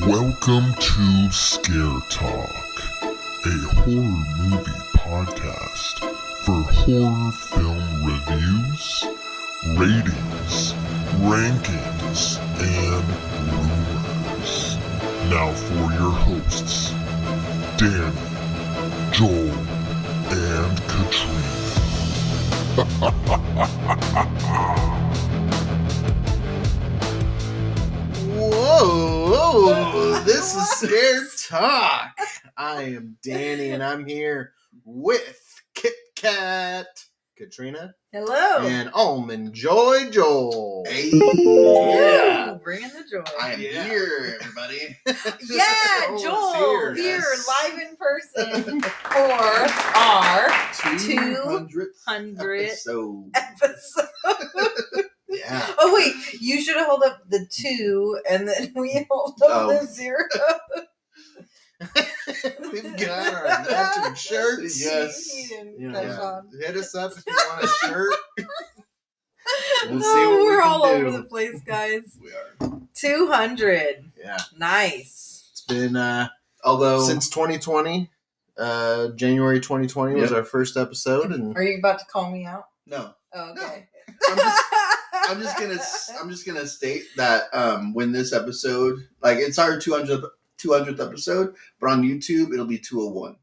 Welcome to Scare Talk, a horror movie podcast for horror film reviews, ratings, rankings, and rumors. Now for your hosts, Danny, Joel, and Katrina. Whoa, this is Scare Talk. I am Danny and I'm here with Kit Kat, Katrina, Hello. and Almond Joy Joel. Hey, Yeah. Bringing the joy. I am here, everybody. Yeah, Joel is here, yes. live in person for our 200th 200th episode. episode. Yeah. Oh wait, you should have held up the 2 and then we hold up the 0. We've got our matching shirts. Yes. He didn't You catch know, on. hit us up if you want a shirt. We'll see what we we're can all do. over the place, guys. We are. 200. Yeah. Nice. It's been Although, since 2020. January 2020 was Yep. our first episode, and Are you about to call me out? no. Oh, okay. I'm just gonna state that when this episode, like, it's our 200th episode, but on YouTube it'll be 201.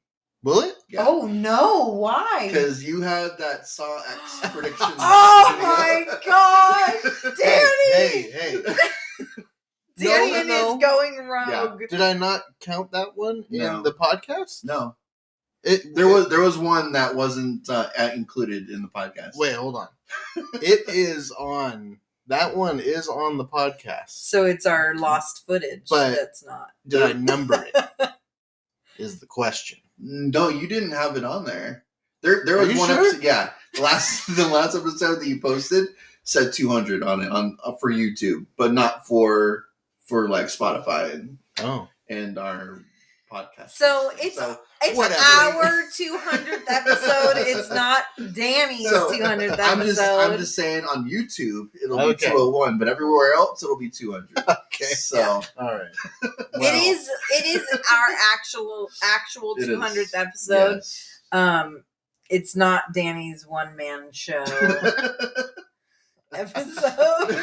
will it? Yeah. Oh no! Why? Because you had that Saw X prediction. Oh my gosh, Danny! Hey. Danny No. is going rogue. Did I not count that one No. in the podcast? No, There there was one that wasn't included in the podcast. Wait, hold on. It is on. That one is on the podcast. So it's our lost footage. But- that's not. Did I number it? Is the question. No, you didn't have it on there. There Are was you one sure? episode. Yeah, the last episode that you posted said 200 on it for YouTube, but not for like Spotify Oh. and our podcast. So it's whatever. our 200th episode. It's not Danny's So, 200th I'm episode. just saying on YouTube it'll Okay. be 201, but everywhere else it'll be 200. Okay. So All right. It is our actual It is. 200th episode. yes. It's not Danny's one man show episode.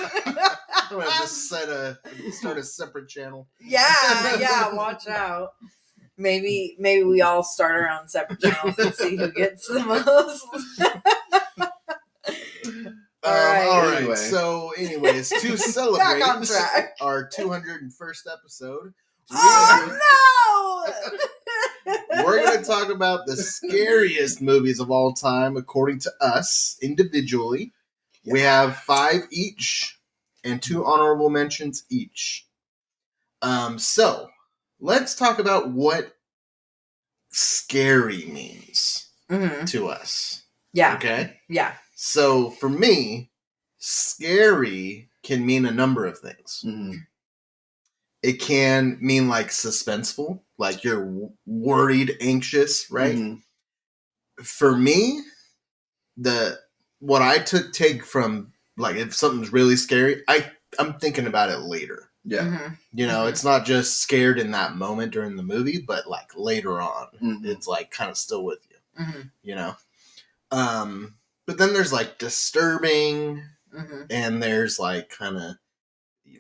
I'm gonna just start a separate channel. Yeah, watch out. Maybe we all start our own separate channels and see who gets the most. All right. All right. Anyway. So, anyways, to celebrate Back on track. our 201st episode, Oh we're going to talk about the scariest movies of all time, according to us individually. We have 5 each and 2 honorable mentions each. So let's talk about what scary means Mm-hmm. to us. Yeah, Okay. yeah. So for me, scary can mean a number of things. Mhm. It can mean like suspenseful, like you're worried, anxious, right? Mhm. For me, what I take from, like, if something's really scary, I'm thinking about it later. Yeah. Mhm. You know, Mhm. it's not just scared in that moment during the movie, but like later on, Mhm. it's like kind of still with you. Mhm. You know, but then there's like disturbing, Mhm. and there's like kind of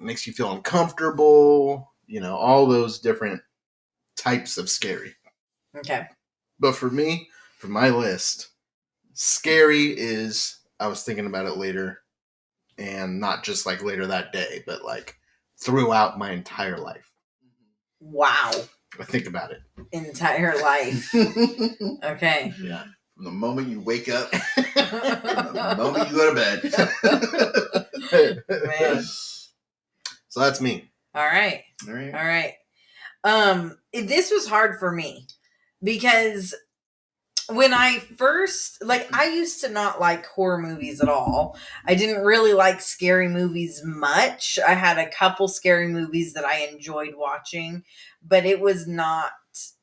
makes you feel uncomfortable. You know, all those different types of scary. Okay. But for me, for my list, scary is, I was thinking about it later, and not just like later that day, but like throughout my entire life. Wow. I think about it. Entire life. From Okay. Yeah. the moment you wake up, the moment you go to bed. Man. So that's me. All right. All right. All right. This was hard for me because when I first, I used to not like horror movies at all. I didn't really like scary movies much. I had a couple scary movies that I enjoyed watching, but it was not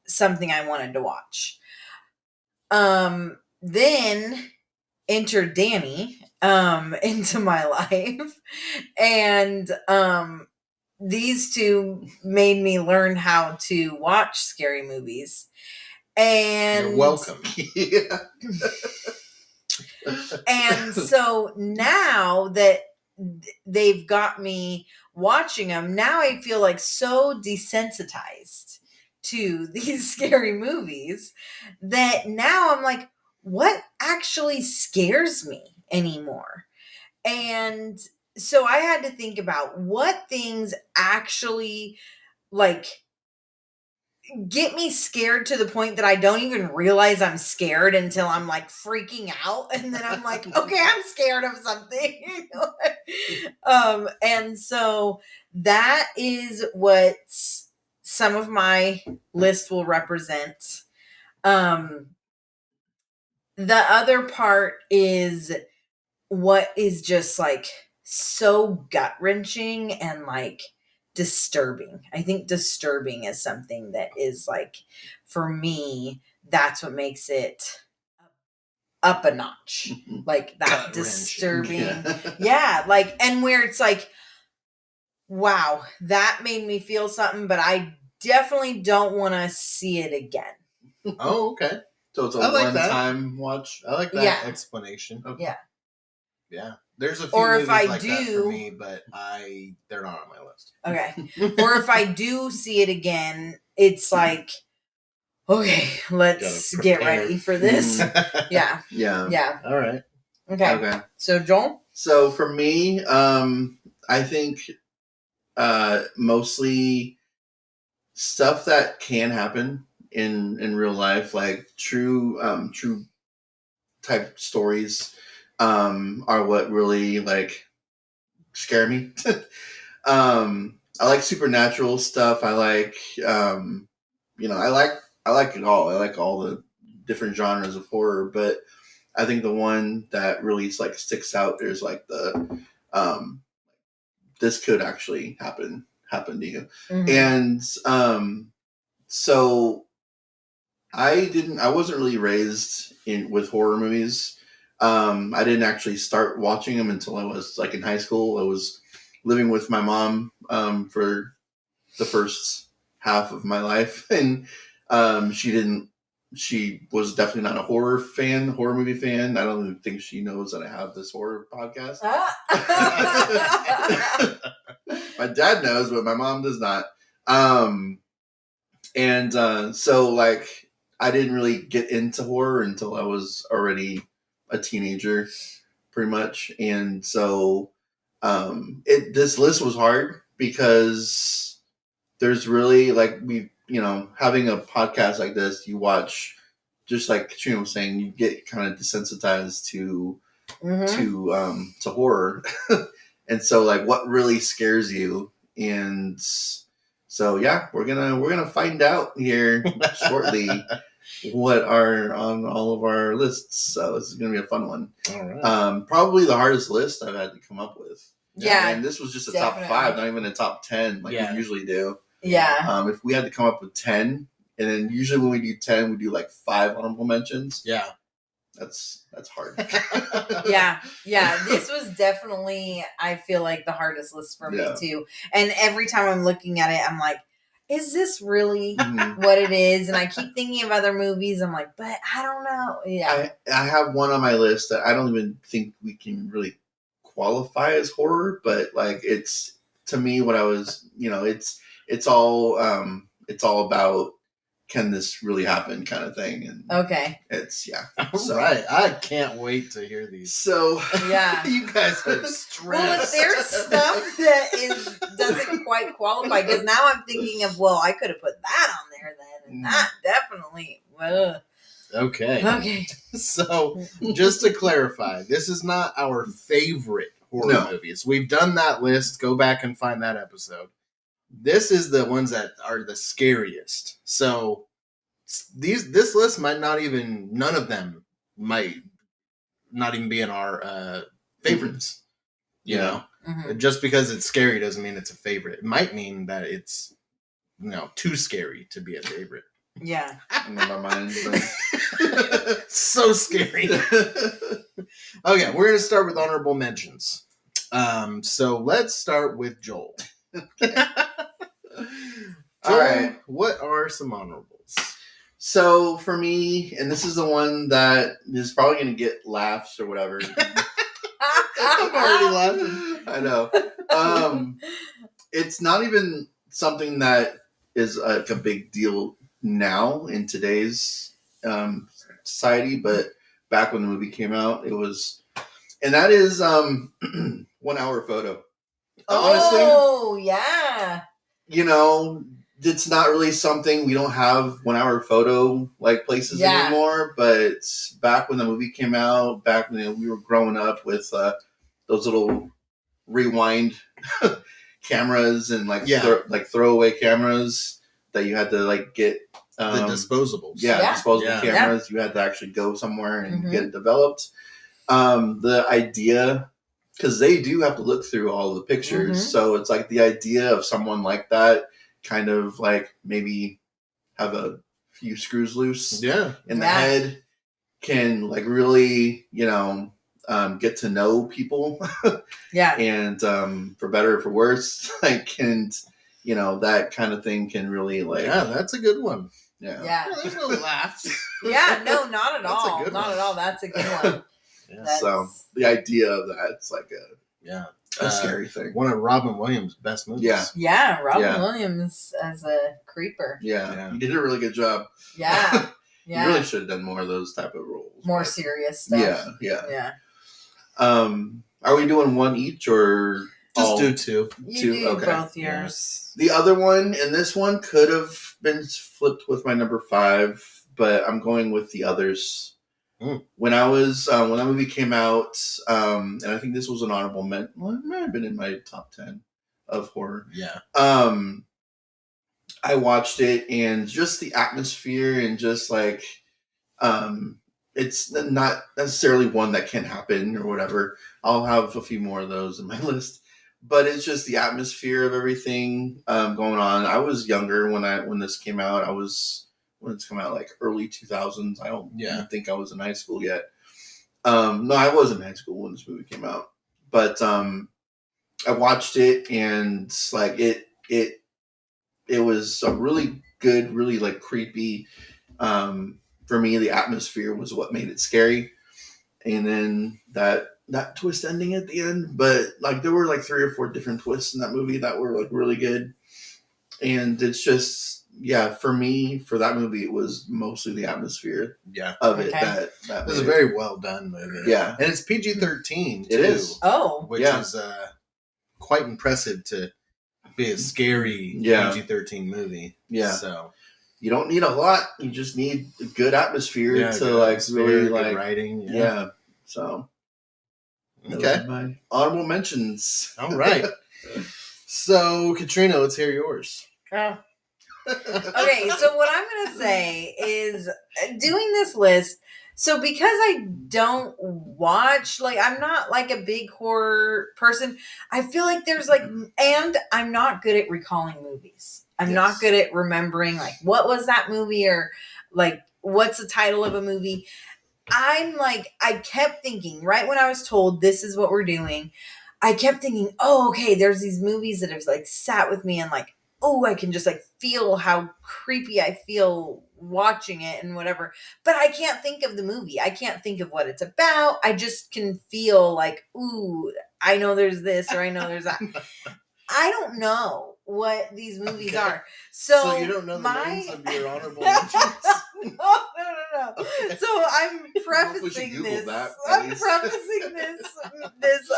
something I wanted to watch. Then entered Danny into my life, and these two made me learn how to watch scary movies. And You're welcome. Yeah. And so now that they've got me watching them, now I feel like so desensitized to these scary movies that now I'm like, what actually scares me anymore? And so I had to think about what things actually like get me scared to the point that I don't even realize I'm scared until I'm like freaking out, and then I'm like, okay, I'm scared of something. And so that is what some of my list will represent. The other part is what is just like so gut wrenching and like disturbing. I think disturbing is something that is like, for me, that's what makes it up a notch. Like that Gut-wrenching. disturbing. Yeah. Like, and where it's like, wow, that made me feel something, but I definitely don't want to see it again. Oh, okay. So it's a I like that. one-time watch. I like that Yeah. explanation. Okay. Yeah. Yeah. There's a few Or movies if I like that for do- me, but they're not on my list. Okay. Or if I do see it again, it's like, okay, let's Gotta get prepare. ready for this. Yeah. Yeah. Yeah. All right. Okay. Okay. So Joel? So for me, I think mostly stuff that can happen in real life, like true type stories, are what really like scare me. I like supernatural stuff. I like I like it all. I like all the different genres of horror, but I think the one that really like sticks out is like the this could actually happen to you. Mhm. And so I wasn't really raised with horror movies. I didn't actually start watching them until I was like in high school. I was living with my mom for the first half of my life, and she was definitely not a horror movie fan. I don't even think she knows that I have this horror podcast. My dad knows, but my mom does not. So like I didn't really get into horror until I was already a teenager, pretty much. And so this list was hard because there's really like having a podcast like this, you watch, just like Katrina was saying, you get kind of desensitized to horror. And so like what really scares you, and so yeah, we're gonna find out here shortly what are on all of our lists. So this is gonna be a fun one. All right. Probably the hardest list I've had to come up with. Yeah, and this was just a definitely. top 5, not even a top 10 like we usually do. Yeah. If we had to come up with 10, and then usually when we do 10, we do like 5 honorable mentions. Yeah. That's hard. Yeah. This was definitely, I feel like, the hardest list for me too. And every time I'm looking at it, I'm like, is this really what it is? And I keep thinking of other movies. I'm like, but I don't know. Yeah. I have one on my list that I don't even think we can really qualify as horror, but like it's, to me, what I was, it's all about, can this really happen kind of thing. And Okay. it's Right. I can't wait to hear these. So yeah, you guys are stressed. Well, if there's stuff that doesn't quite qualify, because now I'm thinking of, well, I could have put that on there then, and that definitely. Okay. So just to clarify, this is not our favorite horror movies. We've done that list. Go back and find that episode. This is the ones that are the scariest. So this list might not even, none of them might not even be in our favorites. You know, just because it's scary doesn't mean it's a favorite. It might mean that it's too scary to be a favorite. Yeah. In my mind, so scary. Okay, we're gonna start with honorable mentions. So let's start with Joel. All right. What are some honorables? So for me, and this is the one that is probably going to get laughs or whatever. I'm already laughing. I know. It's not even something that is like a big deal now in today's society, but back when the movie came out, it was, and that is 1 hour photo. Honestly, Oh, yeah. you know, it's not really something we don't have 1 hour photo like places Yeah. anymore. But back when the movie came out, back when we were growing up with those little rewind cameras and like throwaway cameras that you had to like get The disposables. Yeah. disposable cameras. You had to actually go somewhere and get it developed. The idea, because they do have to look through all the pictures, so it's like the idea of someone like that kind of like maybe have a few screws loose in the head can like really, get to know people. And for better or for worse, like, and that kind of thing can really like, that's a good one. Yeah. There's no laughs. Yeah, no, not at That's a all. good Not one. at all. That's a good one. So the idea of that, it's like a scary thing. One of Robin Williams' best movies. Yeah, Robin Williams as a creeper. Yeah, he did a really good job. Yeah. You really should have done more of those type of roles. More serious stuff. Yeah. Are we doing one each or just do two? You do both yours. The other one, and this one could have been flipped with my number 5, but I'm going with The Others. When I was when that movie came out, and I think this was an honorable mention. Well, it might have been in my top 10 of horror. Yeah. I watched it, and just the atmosphere, and just like, it's not necessarily one that can happen or whatever. I'll have a few more of those in my list, but it's just the atmosphere of everything going on. I was younger when this came out. When it's come out like early 2000s. I don't even think I was in high school yet. No, I was in high school when this movie came out, but I watched it, and like it was a really good, really like creepy. For me, the atmosphere was what made it scary, and then that twist ending at the end. But like there were like 3 or 4 different twists in that movie that were like really good, and it's just. Yeah, for me, for that movie, it was mostly the atmosphere of it. That it was a very well done movie. Yeah. And it's PG-13, too. It is. Oh. Which is quite impressive to be a scary PG-13 movie. Yeah. So you don't need a lot. You just need a good atmosphere to like really like writing. Yeah. So okay. My honorable mentions. All right. So Katrina, let's hear yours. Okay, so what I'm going to say is doing this list. So because I don't watch, like I'm not like a big horror person, I feel like there's like, and I'm not good at recalling movies. I'm not good at remembering like, what was that movie or like, what's the title of a movie? I'm like, I kept thinking right when I was told this is what we're doing, I kept thinking, oh, okay, there's these movies that have like sat with me and like, oh, I can just like feel how creepy I feel watching it and whatever. But I can't think of the movie. I can't think of what it's about. I just can feel like, ooh, I know there's this or I know there's that. I don't know what these movies are. So you don't know the names of your honorable mentions? No. Okay. So I'm prefacing this. That, I'm prefacing this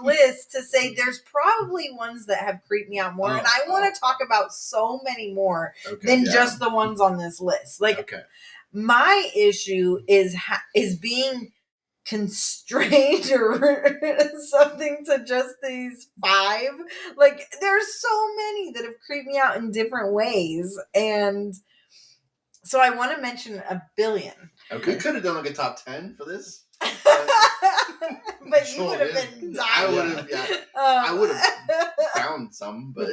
list to say there's probably ones that have creeped me out more, and I want to talk about so many more than just the ones on this list. Like, my issue is being constrained or something to just these 5. Like, there's so many that have creeped me out in different ways, and so I want to mention a billion. Okay. We could have done like a top 10 for this. But you would have been dying. I would have found some, but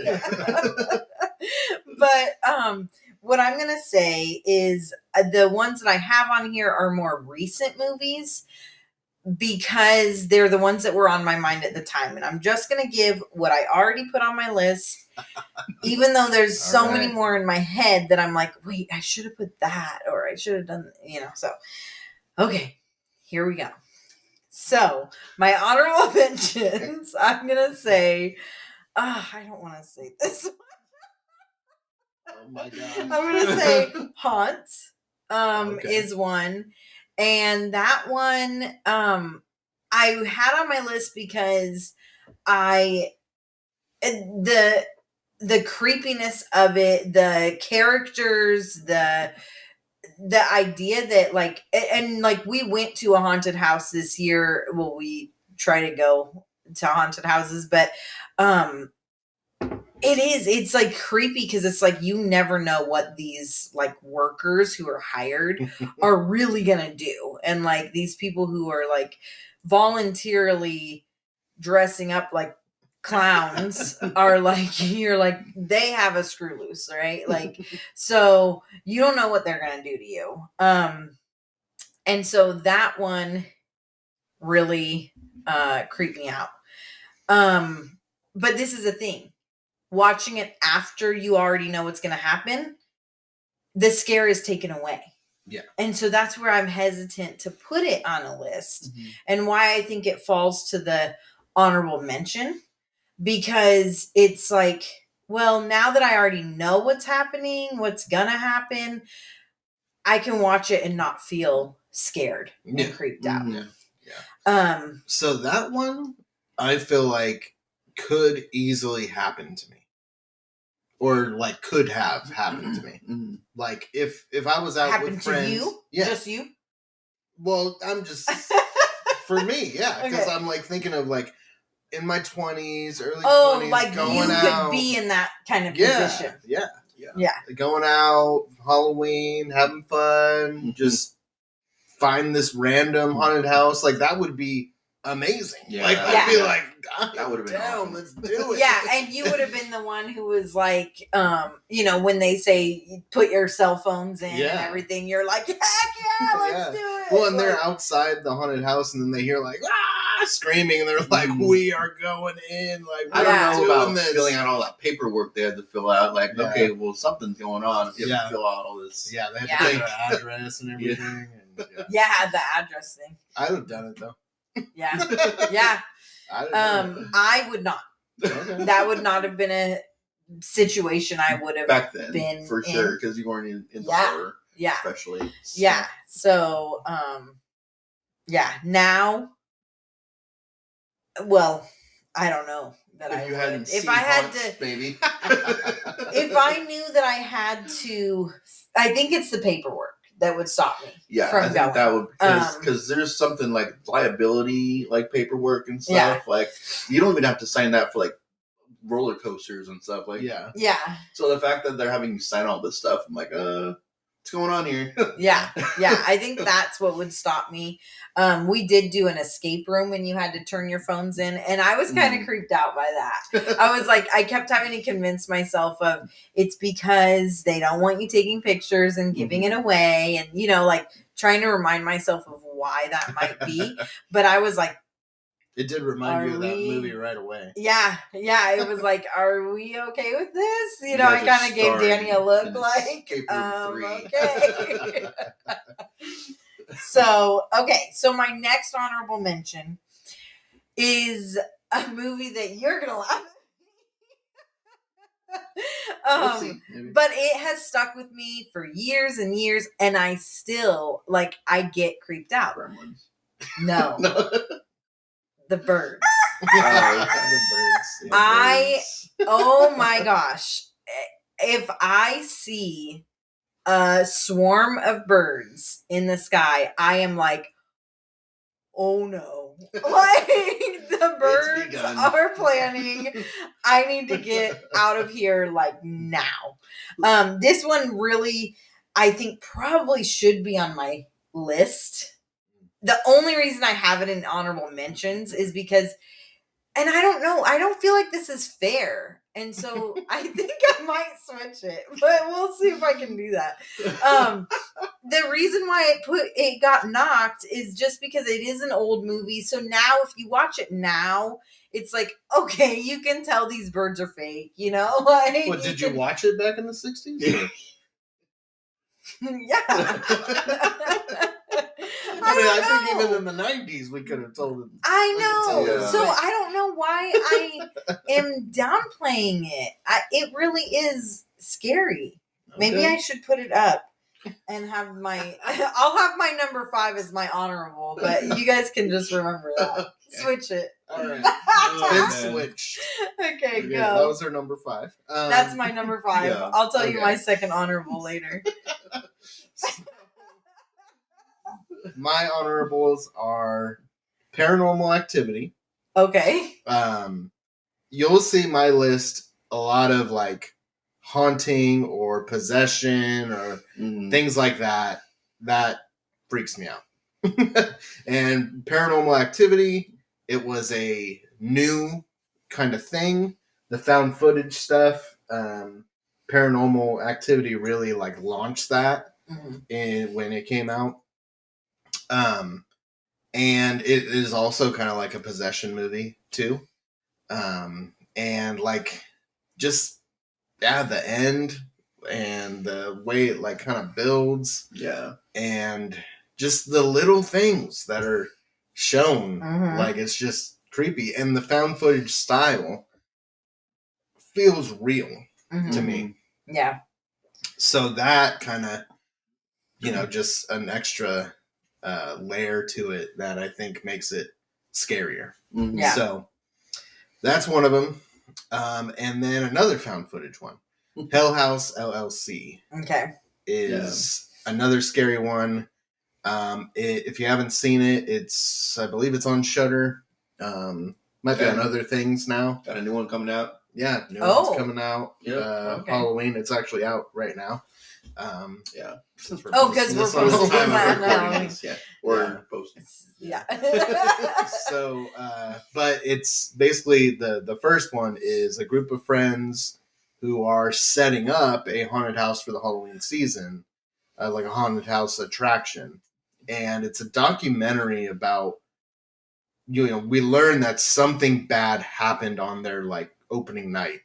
what I'm going to say is the ones that I have on here are more recent movies. because they're the ones that were on my mind at the time. And I'm just going to give what I already put on my list, even though there's so All many right. more in my head that I'm like, wait, I should have put that, or I should have done, so. Okay, here we go. So, my honorable mentions, I'm going to say, I don't want to say this. Oh my god. I'm going to say Haunt Okay. is one. And that one I had on my list because the creepiness of it, the characters, the idea that like, and like we went to a haunted house this year. Well, we try to go to haunted houses, but it's like creepy because it's like you never know what these like workers who are hired are really gonna do, and like these people who are like voluntarily dressing up like clowns are like, you're like, they have a screw loose, right? Like, so you don't know what they're gonna do to you. And so that one really creeped me out. But this is the thing. Watching it after you already know what's gonna happen, the scare is taken away. Yeah. And so that's where I'm hesitant to put it on a list, and why I think it falls to the honorable mention, because it's like, well, now that I already know what's happening, what's gonna happen, I can watch it and not feel scared and creeped out. Yeah. So that one, I feel like could easily happen to me. Or like could have happened to me. Like if I was out Happened with to friends. you? Yeah. Just you? Well, I'm just for me, yeah. Because Okay. I'm like thinking of like in my 20s, early 20s, Oh, like going you out. could be in that kind of position. Yeah. Going out, Halloween, having fun, just find this random haunted house. Like that would be amazing. Yeah. Like I'd be like, God, that would have been awesome. Let's do it. Yeah, and you would have been the one who was like, when they say put your cell phones in and everything, you're like, heck yeah, let's do it. Well, and they're outside the haunted house, and then they hear like screaming, and they're like, "We are going in!" Like I don't know about this. filling out all that paperwork they had to fill out. Like, okay, well, something's going on. You have to fill out all this. Yeah, they had to put their address and everything. And, the address thing. I'd have done it though. Yeah, yeah. I would not. Okay. That would not have been a situation I would have back then been for in. sure, because you weren't in the horror, especially. So. Yeah. So, now. Well, I don't know that if I you would. hadn't If seen I had Haunts, to, maybe. if I knew that I had to, I think it's the paperwork that would stop me. Yeah, from I think going. that would, because there's something like liability, like paperwork and stuff. Yeah. Like you don't even have to sign that for like roller coasters and stuff. Like Yeah. So the fact that they're having you sign all this stuff, I'm like, what's going on here? Yeah. I think that's what would stop me. We did do an escape room when you had to turn your phones in, and I was kind of creeped out by that. I was like, I kept having to convince myself of it's because they don't want you taking pictures and giving it away, and like trying to remind myself of why that might be. But I was like, it did remind you of that movie right away. Yeah. It was like, are we okay with this? I kind of gave Danny a look like, okay. So my next honorable mention is a movie that you're gonna laugh at. But it has stuck with me for years and years, and I still I get creeped out. No. The Birds. The Birds. Oh my gosh. If I see a swarm of birds in the sky, I am like, oh no. The birds are planning. I need to get out of here now. This one really, I think probably should be on my list. The only reason I have it in honorable mentions is because, and I don't know, I don't feel like this is fair. And so I think I might switch it, but we'll see if I can do that. The reason why it got knocked is just because it is an old movie. So now if you watch it now, it's like, okay, you can tell these birds are fake, you know? Like, What, did you watch it back in the 60s? Yeah. I think even in the 90s we could have told it. I know. Yeah. So I don't know why I am downplaying it. It really is scary. Maybe I should put it up and have I'll have my number 5 as my honorable, but you guys can just remember that. Okay. Switch it. All right. Oh, It's man. switched. Okay, That go. was our number 5. That's my number 5. yeah. I'll tell you Okay. my second honorable later. My honorables are Paranormal Activity. Okay. You'll see my list a lot of like haunting or possession or Mhm. things like that. That freaks me out. And Paranormal Activity, it was a new kind of thing. The found footage stuff, Paranormal Activity really like launched that when it came out. And it is also kind of like a possession movie too. And like just the end and the way it like kind of builds Yeah. and just the little things that are shown, like it's just creepy. And the found footage style feels real to me. Yeah. So that kind of, just an extra layer to it that I think makes it scarier. Mhm. Yeah. So that's one of them. And then another found footage one, Hell House LLC, Okay. is another scary one. If you haven't seen it, I believe it's on Shudder. Might be on other things now. Got a new one coming out. Yeah, new one's coming out. Yep. Okay. Halloween. It's actually out right now. Yeah. Since we're Because we're posting this on posting time that of now. recording. Yeah. We're posting. Yeah. So, but it's basically the first one is a group of friends who are setting up a haunted house for the Halloween season, like a haunted house attraction. And it's a documentary about, we learn that something bad happened on their like opening night.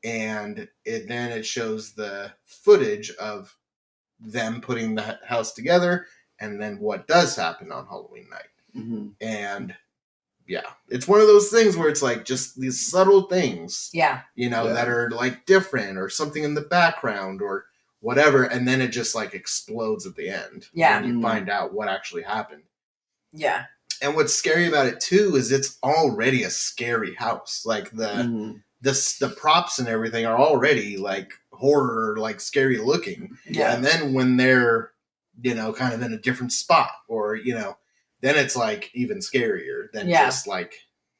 And then it shows the footage of them putting the house together and then what does happen on Halloween night. Mm-hmm. And yeah, it's one of those things where it's like just these subtle things, Yeah. that are like different or something in the background or whatever. And then it just like explodes at the end. Yeah. And you find out what actually happened. Yeah. And what's scary about it too is it's already a scary house. Like the props and everything are already like horror, like scary looking. Yeah. And then when they're, kind of in a different spot or, then it's like even scarier than just like,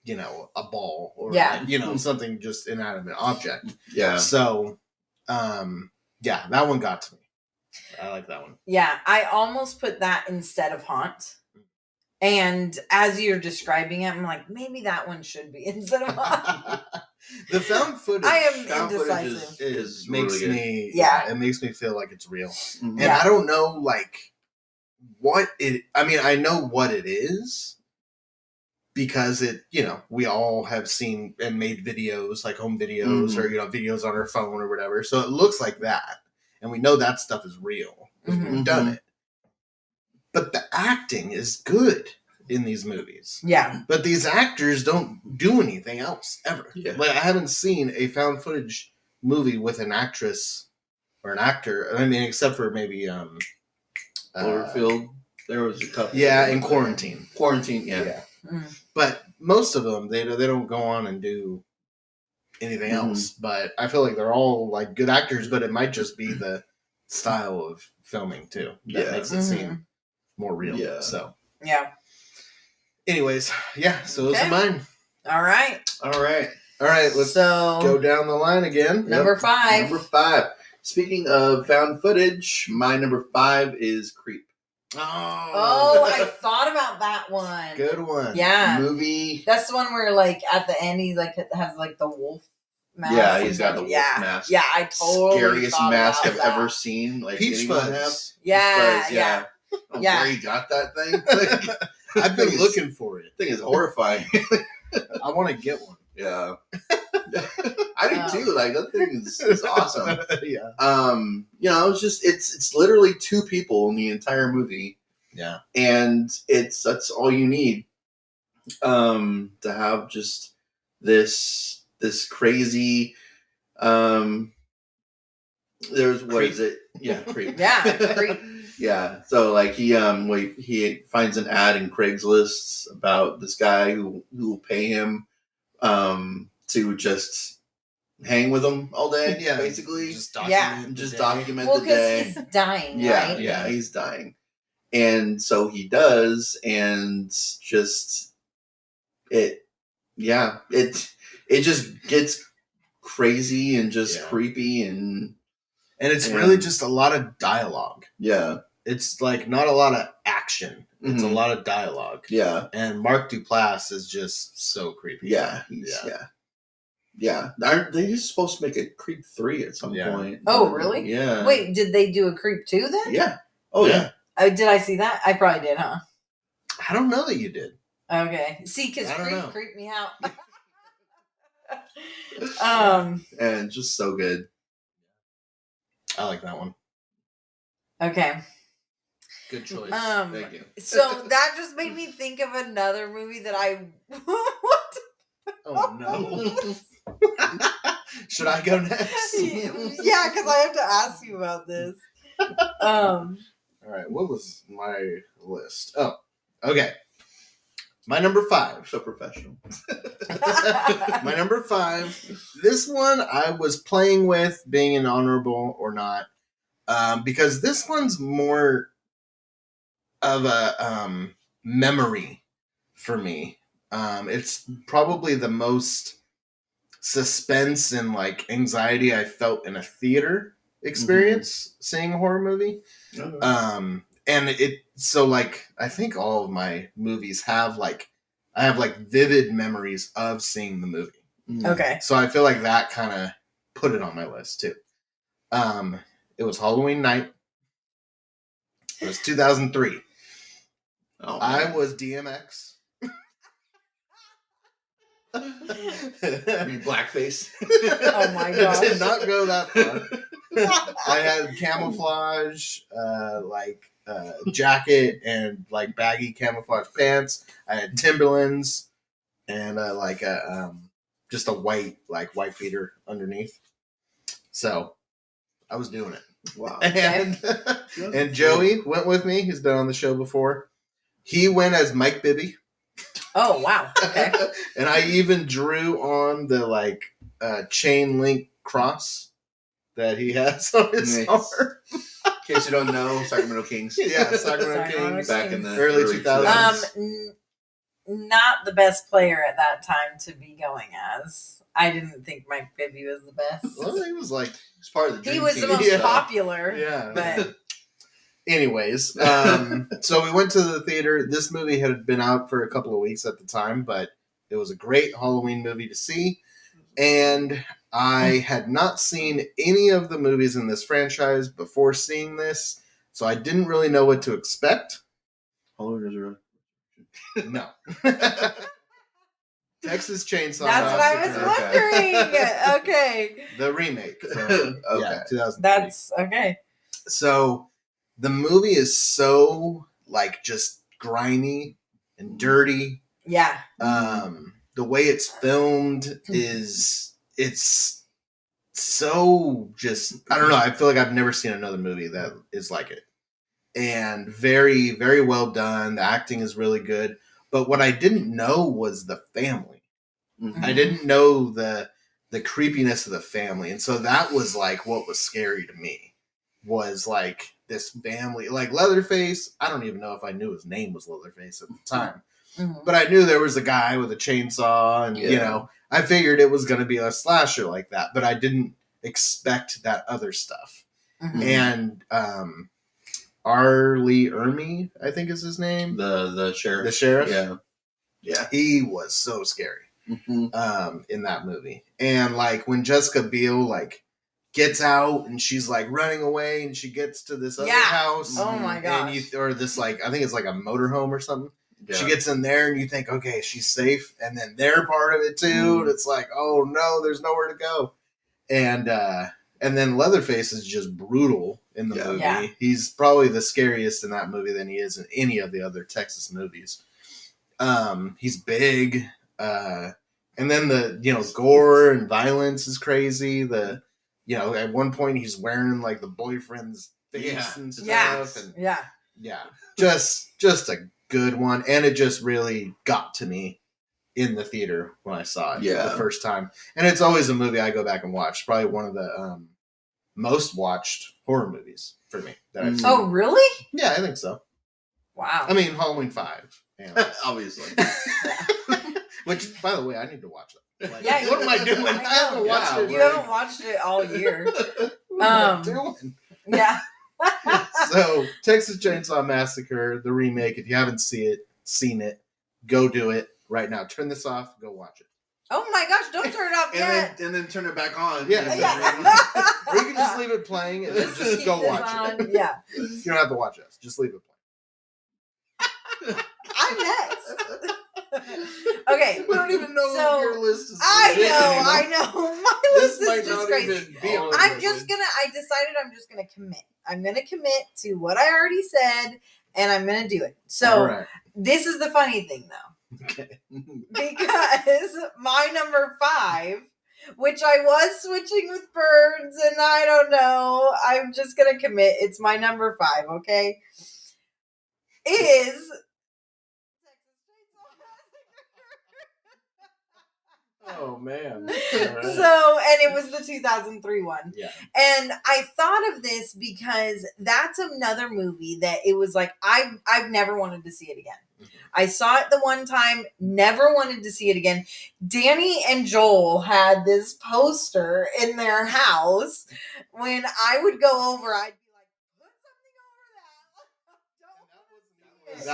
a ball or like, something just inanimate object. Yeah. So, that one got to me. I like that one. Yeah. I almost put that instead of Haunt. And as you're describing it, I'm like, maybe that one should be instead of Haunt. The found footage. I am Found indecisive. footage is makes really me Yeah. it makes me feel like it's real. Mm-hmm. And I don't know like what it I know what it is because it, we all have seen and made videos, like home videos or videos on our phone or whatever. So it looks like that. And we know that stuff is real because we've done it. But the acting is good in these movies. Yeah. But these actors don't do anything else ever. Yeah. Like I haven't seen a found footage movie with an actress or an actor. I mean, except for maybe Cloverfield. There was a couple. Yeah, in Quarantine. Quarantine, yeah. But most of them, they don't go on and do anything else. But I feel like they're all like good actors. But it might just be the style of filming too that makes it seem more real. Yeah. So yeah. Anyways, so those are mine. All right. All right. Let's go down the line again. Number 5. Number 5. Speaking of found footage, my number 5 is Creep. Oh, I thought about that one. Good one. Yeah. Movie. That's the one where, like, at the end, he like has like the wolf mask. Yeah, he's got the wolf mask. Yeah, I totally Scariest thought mask about I've that. ever seen. Like Peach anyone Fuzz. have. Yeah, Peach Fuzz, yeah. Where he got that thing? Like, I've been looking for it. thing is horrifying. I want to get one. Yeah. I do too. Like that thing is awesome. Yeah. It's literally two people in the entire movie. Yeah. And that's all you need. To have just this crazy there's what Creep. is it? Yeah, creep. Yeah, creep. Yeah. So like he finds an ad in Craigslist about this guy who will pay him to just hang with him all day, Yeah. basically. Just document. Just the day. document Well, the day. because he's dying, Yeah, right? yeah, he's dying. And so he does, and just it just gets crazy and just creepy and it's really just a lot of dialogue. Yeah. It's like not a lot of action. It's a lot of dialogue. Yeah. And Mark Duplass is just so creepy. Yeah. Yeah. Aren't they just supposed to make a Creep 3 at some point? Oh, really? Yeah. Wait, did they do a Creep 2 then? Yeah. Oh, yeah. Did I see that? I probably did, huh? I don't know that you did. Okay. See, because I don't know. creeped me out. And just so good. I like that one. Okay. Good choice. Thank you. So that just made me think of another movie that I. Oh no! Should I go next? Yeah, because I have to ask you about this. All right. What was my list? Oh, okay. My number 5. So professional. My number 5. This one I was playing with being an honorable or not, because this one's more of a memory for me. It's probably the most suspense and like anxiety I felt in a theater experience seeing a horror movie. Okay. And so like I think all of my movies have like I have like vivid memories of seeing the movie. Okay. So I feel like that kind of put it on my list too. It was Halloween night. It was 2003. Oh, I was DMX. You blackface. Oh my I gosh. did not go that far. I had camouflage, jacket and like baggy camouflage pants. I had Timberlands and just a white beater underneath. So I was doing it. Wow. And Joey went with me. He's been on the show before. He went as Mike Bibby. Oh wow. Okay. And I even drew on the chain link cross that he has on his Nice. arm. In case you don't know, Sacramento Kings. Yeah, Sacramento Sacramento Kings. Back in the Early 2000s. Not the best player at that time to be going as. I didn't think Mike Bibby was the best. Well, he was like, He's part of the Dream He was the Team, most so- popular. yeah. But Anyways, so we went to the theater. This movie had been out for a couple of weeks at the time, but it was a great Halloween movie to see. And I had not seen any of the movies in this franchise before seeing this, so I didn't really know what to expect. Halloween Resurrection. No. Texas Chainsaw that's what I was Massacre. wondering. Okay. The remake. From, Okay. 2003. That's okay. So the movie is so just grimy and dirty. Yeah. The way it's filmed it's so just I don't know. I feel like I've never seen another movie that is like it. And very, very well done. The acting is really good. But what I didn't know was the family. Mhm. I didn't know the creepiness of the family. And so that was what was scary to me. Was this family. Leatherface, I don't even know if I knew his name was Leatherface at the time. Mhm. But I knew there was a guy with a chainsaw and I figured it was gonna be a slasher like that, but I didn't expect that other stuff. Mhm. And R. Lee Ermey, I think is his name. The sheriff. The sheriff? Yeah. Yeah. He was so scary. in that movie. And like when Jessica Biel like gets out and she's like running away and she gets to this other house. Oh my gosh. And or this like I think it's like a motorhome or something. Yeah. She gets in there and you think, okay, she's safe, and then they're part of it too. And it's like, oh no, there's nowhere to go. And then Leatherface is just brutal in the movie. Yeah. He's probably the scariest in that movie than he is in any of the other Texas movies. He's big. And then the gore and violence is crazy. At one point he's wearing like the boyfriend's face and stuff. Just a good one. And it just really got to me in the theater when I saw it the first time. And it's always a movie I go back and watch. Probably one of the most watched horror movies for me that I've seen. Oh, really? Yeah, I think so. Wow. I mean, Halloween 5. Obviously. Which, by the way, I need to watch that. Like, Yeah, what am I doing? I haven't watched it. You haven't watched it all year. What am I doing? Yeah. So, Texas Chainsaw Massacre, the remake, if you haven't seen it, go do it right now. Turn this off, go watch it. Oh my gosh, don't turn it off yet. And then turn it back on. Yeah. Or you can just leave it playing and then Just just keep go this watch on. it. Yeah. You don't have to watch us. Just leave it playing. I'm next. Okay. We don't even know So, if your list is I know. My list This might is just not crazy. even be on I your decided I'm just gonna commit. I'm gonna commit to what I already said, and I'm gonna do it. So All right. this is the funny thing though. Okay. Because my number 5, which I was switching with birds, and I don't know, I'm just gonna commit. It's my number 5, okay? Is Oh man. So, and it was the 2003 one. Yeah. And I thought of this because that's another movie that it was like I've never wanted to see it again. I saw it the one time, never wanted to see it again. Danny and Joel had this poster in their house. When I would go over, I'd be like, put something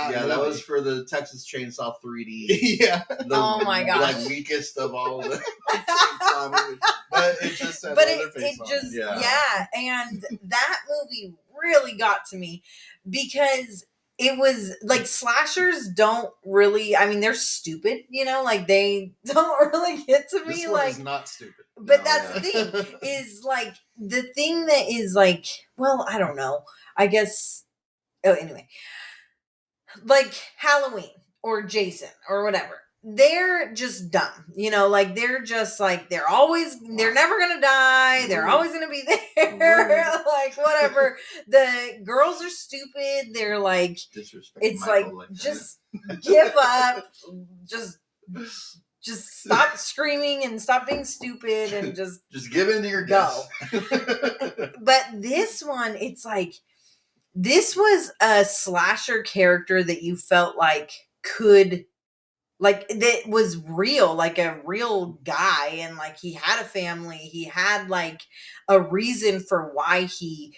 over that. That was for the Texas Chainsaw 3D. Yeah. Oh my gosh. Like weakest of all the Chainsaw movies. But it just said But Leatherface it on just, Yeah. and that movie really got to me because it was like slashers don't really, I mean, they're stupid, like they don't really get to me. This one Like, is not stupid. but No, that's the thing is like the thing that is like, well, I don't know. I guess, anyway, like Halloween or Jason or whatever. They're just dumb, like they're just like, they're never gonna die. They're always gonna be there. Like whatever. The girls are stupid. They're like, it's Michael like, just give up. Just stop screaming and stop being stupid and just give in to your go. But this one, it's like, this was a slasher character that you felt like that was real, like a real guy, and like he had a family, he had like a reason for why he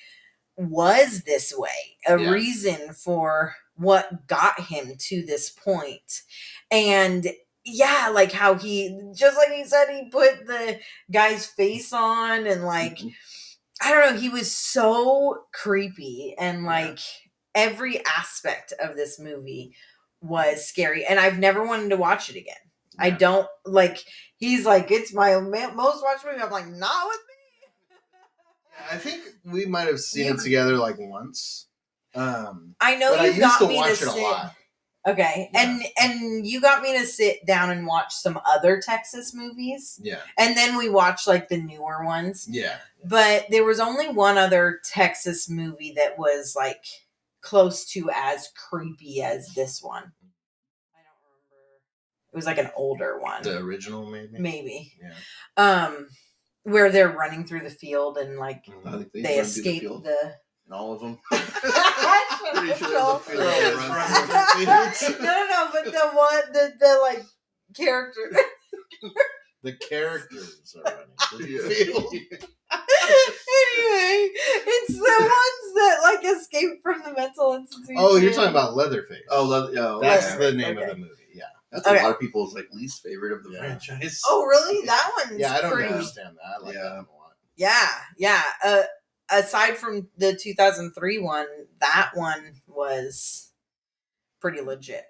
was this way, a reason for what got him to this point. And like how he, just like he said, he put the guy's face on and like, I don't know, he was so creepy, and like every aspect of this movie was scary, and I've never wanted to watch it again. Yeah. I don't like, he's like, it's my most watched movie. I'm like, not with me. I think we might have seen it together like once. I know but you I used got to me watch to it sit. a lot. Okay, Yeah. and you got me to sit down and watch some other Texas movies. Yeah. And then we watched like the newer ones. Yeah. But there was only one other Texas movie that was like close to as creepy as this one. I don't remember. It was like an older one. The original, maybe? Maybe. Yeah. Where they're running through the field and like I think they escape the and all of them. Pretty sure there's a field that runs No, but the one, the like character. The characters are running through the Yeah. field. Anyway, it's the ones that like escape from the mental institution. Oh, you're talking about Leatherface. Oh, That's yeah. the name Okay. of the movie. Yeah. That's Okay. a lot of people's like least favorite of the Yeah. franchise. Oh, really? That one's Yeah, I don't pretty. understand that. I like that one a lot. Yeah. Aside from the 2003 one, that one was pretty legit.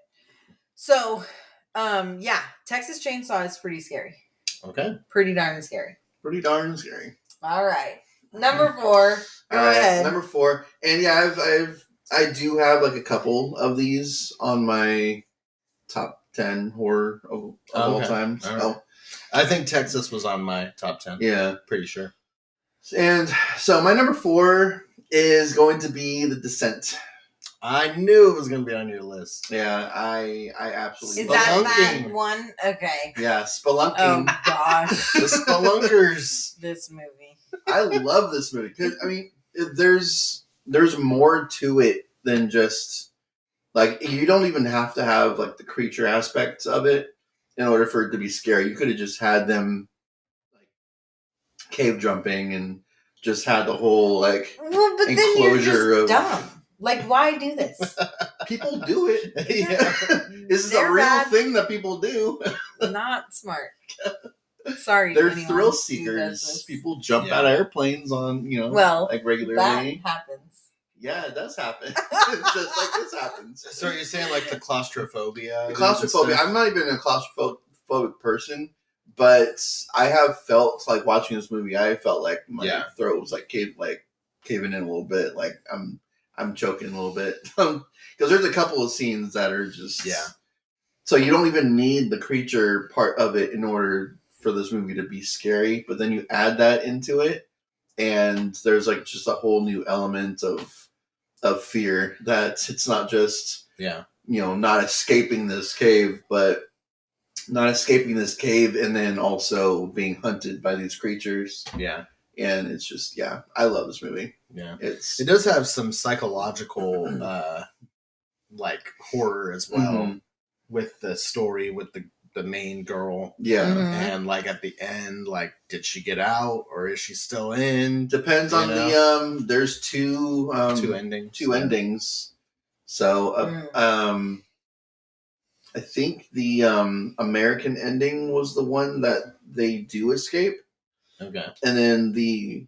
So, Texas Chainsaw is pretty scary. Okay. Pretty darn scary. Pretty darn scary. All right. Number 4. Go ahead. Number 4. And yeah, I do have like a couple of these on my top 10 horror of all time. So, All right. I think Texas was on my top 10. Yeah. Pretty sure. And so my number 4 is going to be The Descent. I knew it was going to be on your list. Yeah, I absolutely Is love that it. that one? Okay. Yeah, Spelunking. Oh, gosh. The Spelunkers. This movie. I love this movie because I mean, there's more to it than just like you don't even have to have like the creature aspects of it in order for it to be scary. You could have just had them like cave jumping and just had the whole like Well, but then you're enclosure just of dumb. Like, why do this? people do it. Yeah. This is a They're real bad. thing that people do. Not smart. Sorry, They're anyone thrill who does seekers. this. People jump Yeah. out of airplanes on Well, like that regularly. happens. Yeah, it does happen. Just like this happens. So you're saying like the claustrophobia? The claustrophobia. I'm not even a claustrophobic person, but I have felt like watching this movie. I felt like my throat was like caving in a little bit. Like I'm choking a little bit because there's a couple of scenes that are just So you don't even need the creature part of it in order for this movie to be scary, but then you add that into it, and there's like just a whole new element of fear that it's not just not escaping this cave, but not escaping this cave and then also being hunted by these creatures. Yeah. And it's just I love this movie. Yeah. It does have some psychological like horror as well with the story with the main girl. Yeah. And like at the end, like did she get out or is she still in? Depends on the there's two endings. Two endings. So I think the American ending was the one that they do escape. Okay. And then the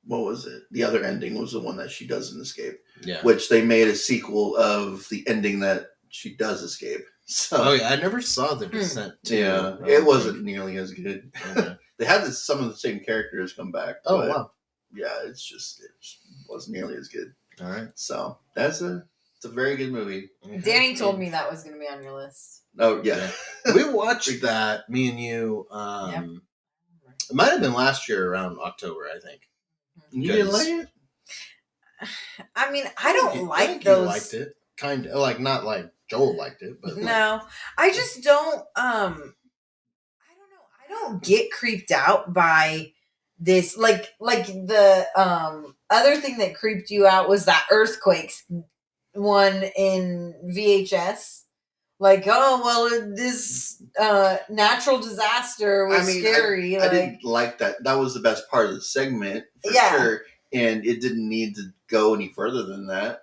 what was it? The other ending was the one that she doesn't escape. Yeah. Which they made a sequel of the ending that she does escape. So I never saw The Descent. Yeah, it wasn't nearly as good. Okay. They had some of the same characters come back. Oh wow. Yeah, it wasn't nearly as good. All right. So it's a very good movie. Danny told me that was going to be on your list. Oh yeah, we watched that. Me and you. It might have been last year around October, I think. You didn't like it? I mean, I don't like think those. You liked it, kind of like not like Joel liked it, but no, I just don't. I don't know. I don't get creeped out by this. Like the other thing that creeped you out was that earthquakes one in VHS. Like, oh well, this natural disaster was scary. I didn't like that. That was the best part of the segment for sure, and it didn't need to go any further than that.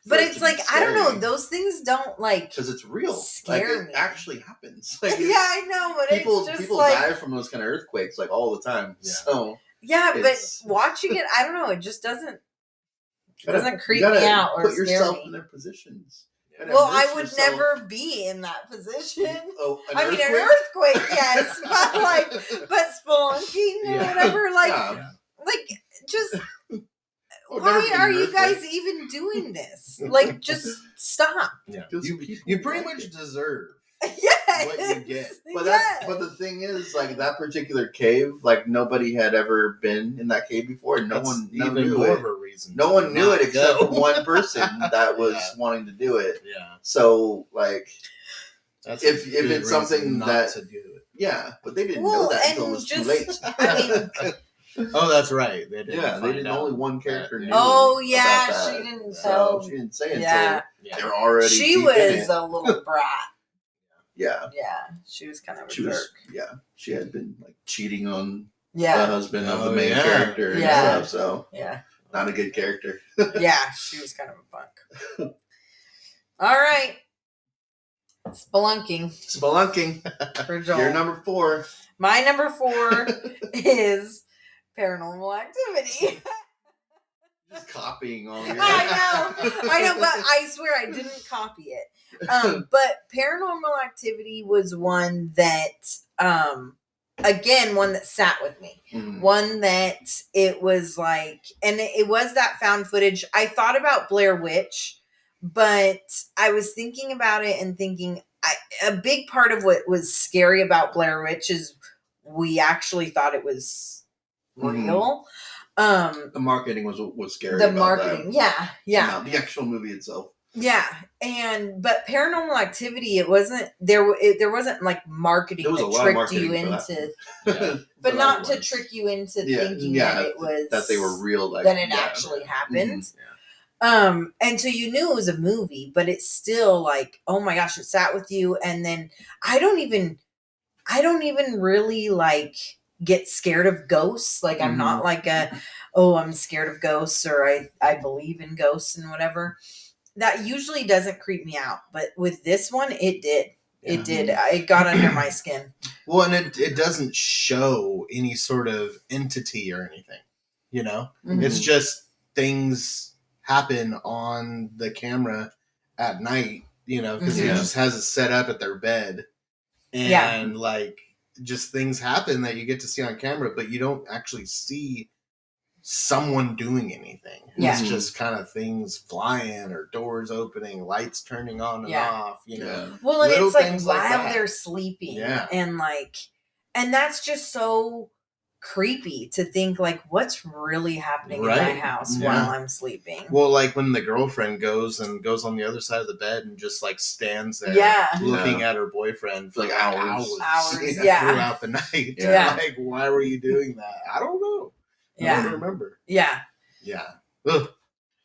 But it's like I don't know; those things don't like because it's real. Scare me. It me. actually happens. Like, yeah, I know, but people it's just people like, die from those kind of earthquakes like all the time. Yeah. So but watching it, I don't know. It just doesn't creep me out or put yourself scare me. in their positions. Well, I would never be in that position. Oh, an earthquake, yes, but spelunking or whatever, just. Why are you guys even doing this? Like, just stop. Yeah, you pretty much deserve what you get. But but the thing is, like that particular cave, like nobody had ever been in that cave before, and no one knew it. No one knew it except for one person that was wanting to do it. Yeah. So like, that's if it's something that to do it. Yeah, but they didn't know that until it was too late. I mean. Oh, that's right. They didn't. Yeah, they didn't. Only one character knew. Oh, yeah, about that. she didn't tell. So she didn't say until they were already. She was a little brat. Yeah. Yeah, she was kind of a jerk. She had been like cheating on the Yeah. husband of the main character and stuff. So not a good character. Yeah, she was kind of a punk. All right, Spelunking. for Joel. You're number 4. My number 4 is Paranormal Activity. Just copying all your. I know, but I swear I didn't copy it. But Paranormal Activity was one that, again, one that sat with me. Mhm. One that it was like, and it was that found footage. I thought about Blair Witch, but I was thinking about it and thinking, a big part of what was scary about Blair Witch is we actually thought it was real. The marketing was scary. The about marketing, that. yeah. Not the actual movie itself. Yeah, but Paranormal Activity, it wasn't there wasn't like marketing There was a that lot of tricked marketing you for that into, Yeah. but For not that to trick you into Yeah, thinking yeah, that it was that they were real. Like, that it yeah. actually happened. Mhm. And so you knew it was a movie, but it's still like, oh my gosh, it sat with you. And then I don't even really like get scared of ghosts. Like I'm not like I'm scared of ghosts, or I believe in ghosts and whatever. That usually doesn't creep me out, but with this one, it did. Yeah. It did. It got under my skin. Well, and it doesn't show any sort of entity or anything, you know? Mhm. It's just things happen on the camera at night, you know, because Mhm. he Yeah. just has it set up at their bed. And like just things happen that you get to see on camera, but you don't actually see someone doing anything. Yeah. It's just kind of things flying or doors opening, lights turning on and Yeah. off, you know. Yeah. Well, and Little it's like things like while that. they're sleeping, Yeah. and that's just so creepy to think like, what's really happening in my Right. house Yeah. while I'm sleeping? Well, like when the girlfriend goes on the other side of the bed and just like stands there Yeah. looking at her boyfriend for Like like hours. Yeah. throughout the night. Yeah. Like, why were you doing that? I don't know. I Yeah. don't remember. Yeah. Yeah. Ugh.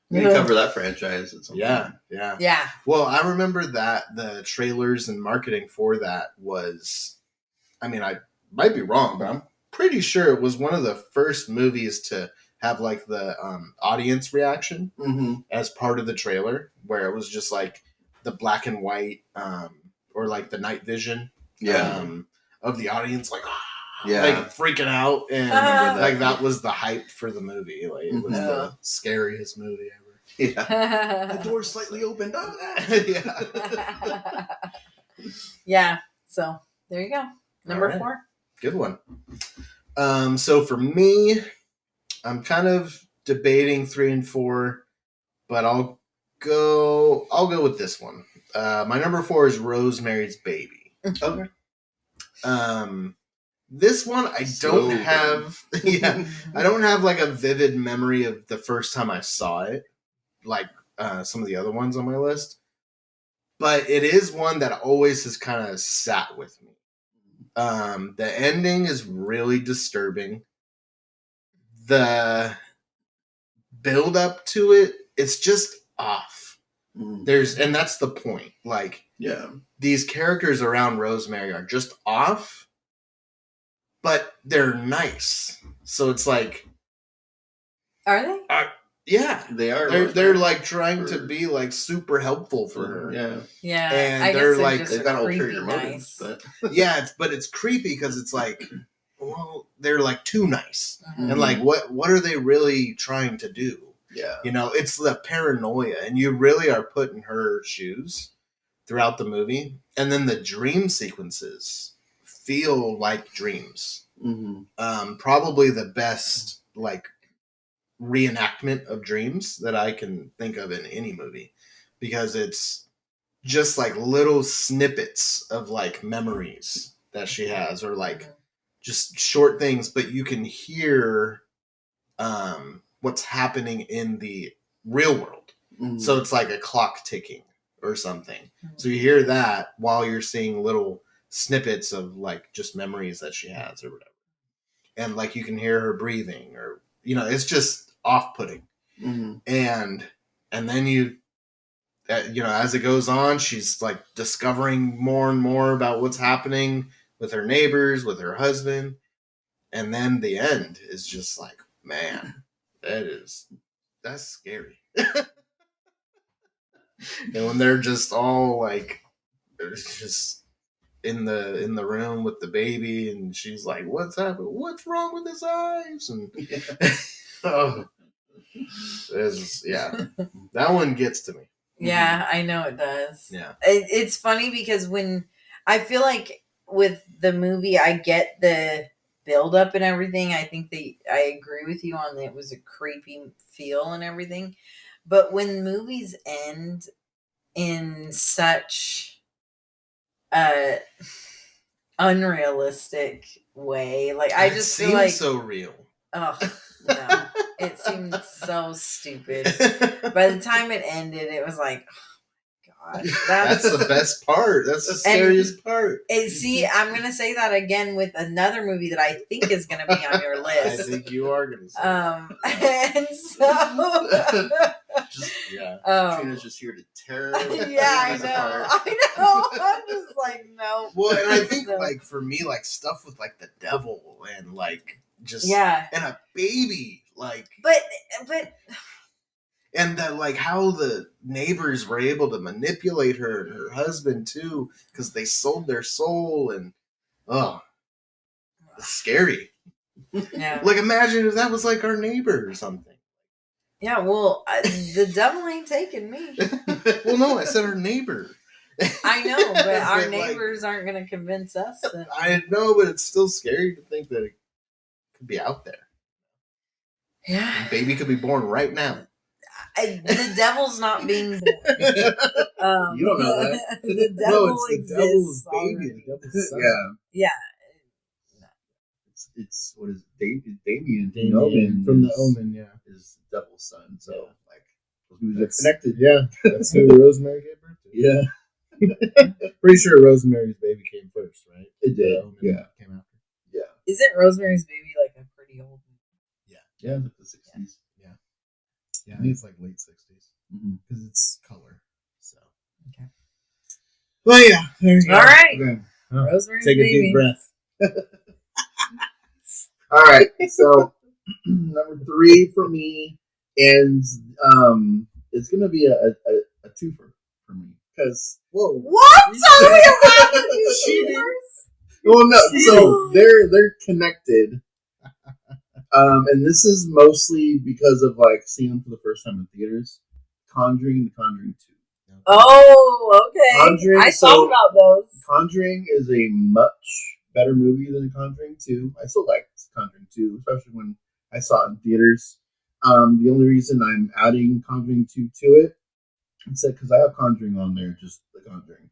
We can cover that franchise at some Yeah. point. Yeah. Yeah. Well, I remember that the trailers and marketing for that was, I mean, I might be wrong, but I'm pretty sure it was one of the first movies to have like the audience reaction Mm-hmm. as part of the trailer, where it was just like the black and white or like the night vision Yeah. of the audience, like, Yeah. like freaking out. And remember like that was the hype for the movie. Like it was Mhm. the scariest movie ever. Yeah. The door slightly opened up. Yeah. Yeah. So there you go. Number All right. 4. Good one. So for me, I'm kind of debating 3 and 4, but I'll go with this one. My number 4 is Rosemary's Baby. Okay. This one I Slow don't have I don't have like a vivid memory of the first time I saw it, like some of the other ones on my list. But it is one that always has kind of sat with me. The ending is really disturbing. The build up to it, it's just off. Mm. And that's the point. Like, Yeah. these characters around Rosemary are just off, but they're nice. So it's like, Are they? yeah, They are. they're like trying to be like super helpful for her. Yeah. Yeah. And I guess they're like- just They've got ulterior creepy motives, nice. but Yeah, but it's creepy because it's like, well, they're like too nice. Mhm. And like, what are they really trying to do? yeah. You know, it's the paranoia, and you really are put in her shoes throughout the movie. And then the dream sequences feel like dreams. Mm-hmm. Probably the best like reenactment of dreams that I can think of in any movie, because it's just like little snippets of like memories that she has, or like just short things, but you can hear what's happening in the real world. Mm-hmm. So it's like a clock ticking or something. So you hear that while you're seeing little snippets of like just memories that she has or whatever. And like you can hear her breathing, or, you know, it's just off-putting. Mm-hmm. And then you know, as it goes on, she's like discovering more and more about what's happening with her neighbors, with her husband. And then the end is just like, man, that's scary. And when they're just all like just in the room with the baby, and she's like, "What's happened? What's wrong with his eyes?" And oh, that one gets to me. Yeah, I know it does. Yeah, it's funny because when I feel like with the movie, I get the build up and everything. I think I agree with you on that. It was a creepy feel and everything, but when movies end in such a unrealistic way, like I just feel like so real. Oh no, it seemed so stupid. By the time it ended, it was like, oh gosh, that's the best part. That's the scariest part. See, I'm gonna say that again with another movie that I think is gonna be on your list. I think you are gonna say. And so, Katrina's just here to tear. Yeah, I know. I'm just like, no. Well, and I think like for me, like stuff with like the devil and like just and a baby, like but and that like how the neighbors were able to manipulate her and her husband too, because they sold their soul, and it's scary. Yeah. Like imagine if that was like our neighbor or something. Yeah, well, the devil ain't taking me. Well, no, I said our neighbor. I know, but our neighbors aren't going to convince us. I know, but it's still scary to think that it could be out there. Yeah. And baby could be born right now. The devil's not being born. You don't know that. The devil it's the exists devil's baby. already. The devil's son. Yeah. It's what is Damien from the Omen, is the devil's son. So like those movies are connected. Yeah, that's who Rosemary gave birth to. Yeah, pretty sure Rosemary's Baby came first, right? It did. Came after. Yeah. Isn't Rosemary's Baby like a pretty old movie? Yeah, like the 60s. Yeah, I think it's like late 60s because it's color. So okay. Well, yeah. There you go. All right. Okay. Rosemary's Take Baby. a deep breath. All right, so number 3 for me, and it's gonna be a twofer for me because What? Are we allowed to do cheaters? Well, no, so they're connected, and this is mostly because of like seeing them for the first time in theaters. Conjuring and Conjuring 2. Oh, okay. Conjuring, I thought about those. Conjuring is a much better movie than Conjuring 2. I still liked Conjuring 2, especially when I saw it in theaters. The only reason I'm adding Conjuring 2 to it is because I have Conjuring on there, just the Conjuring.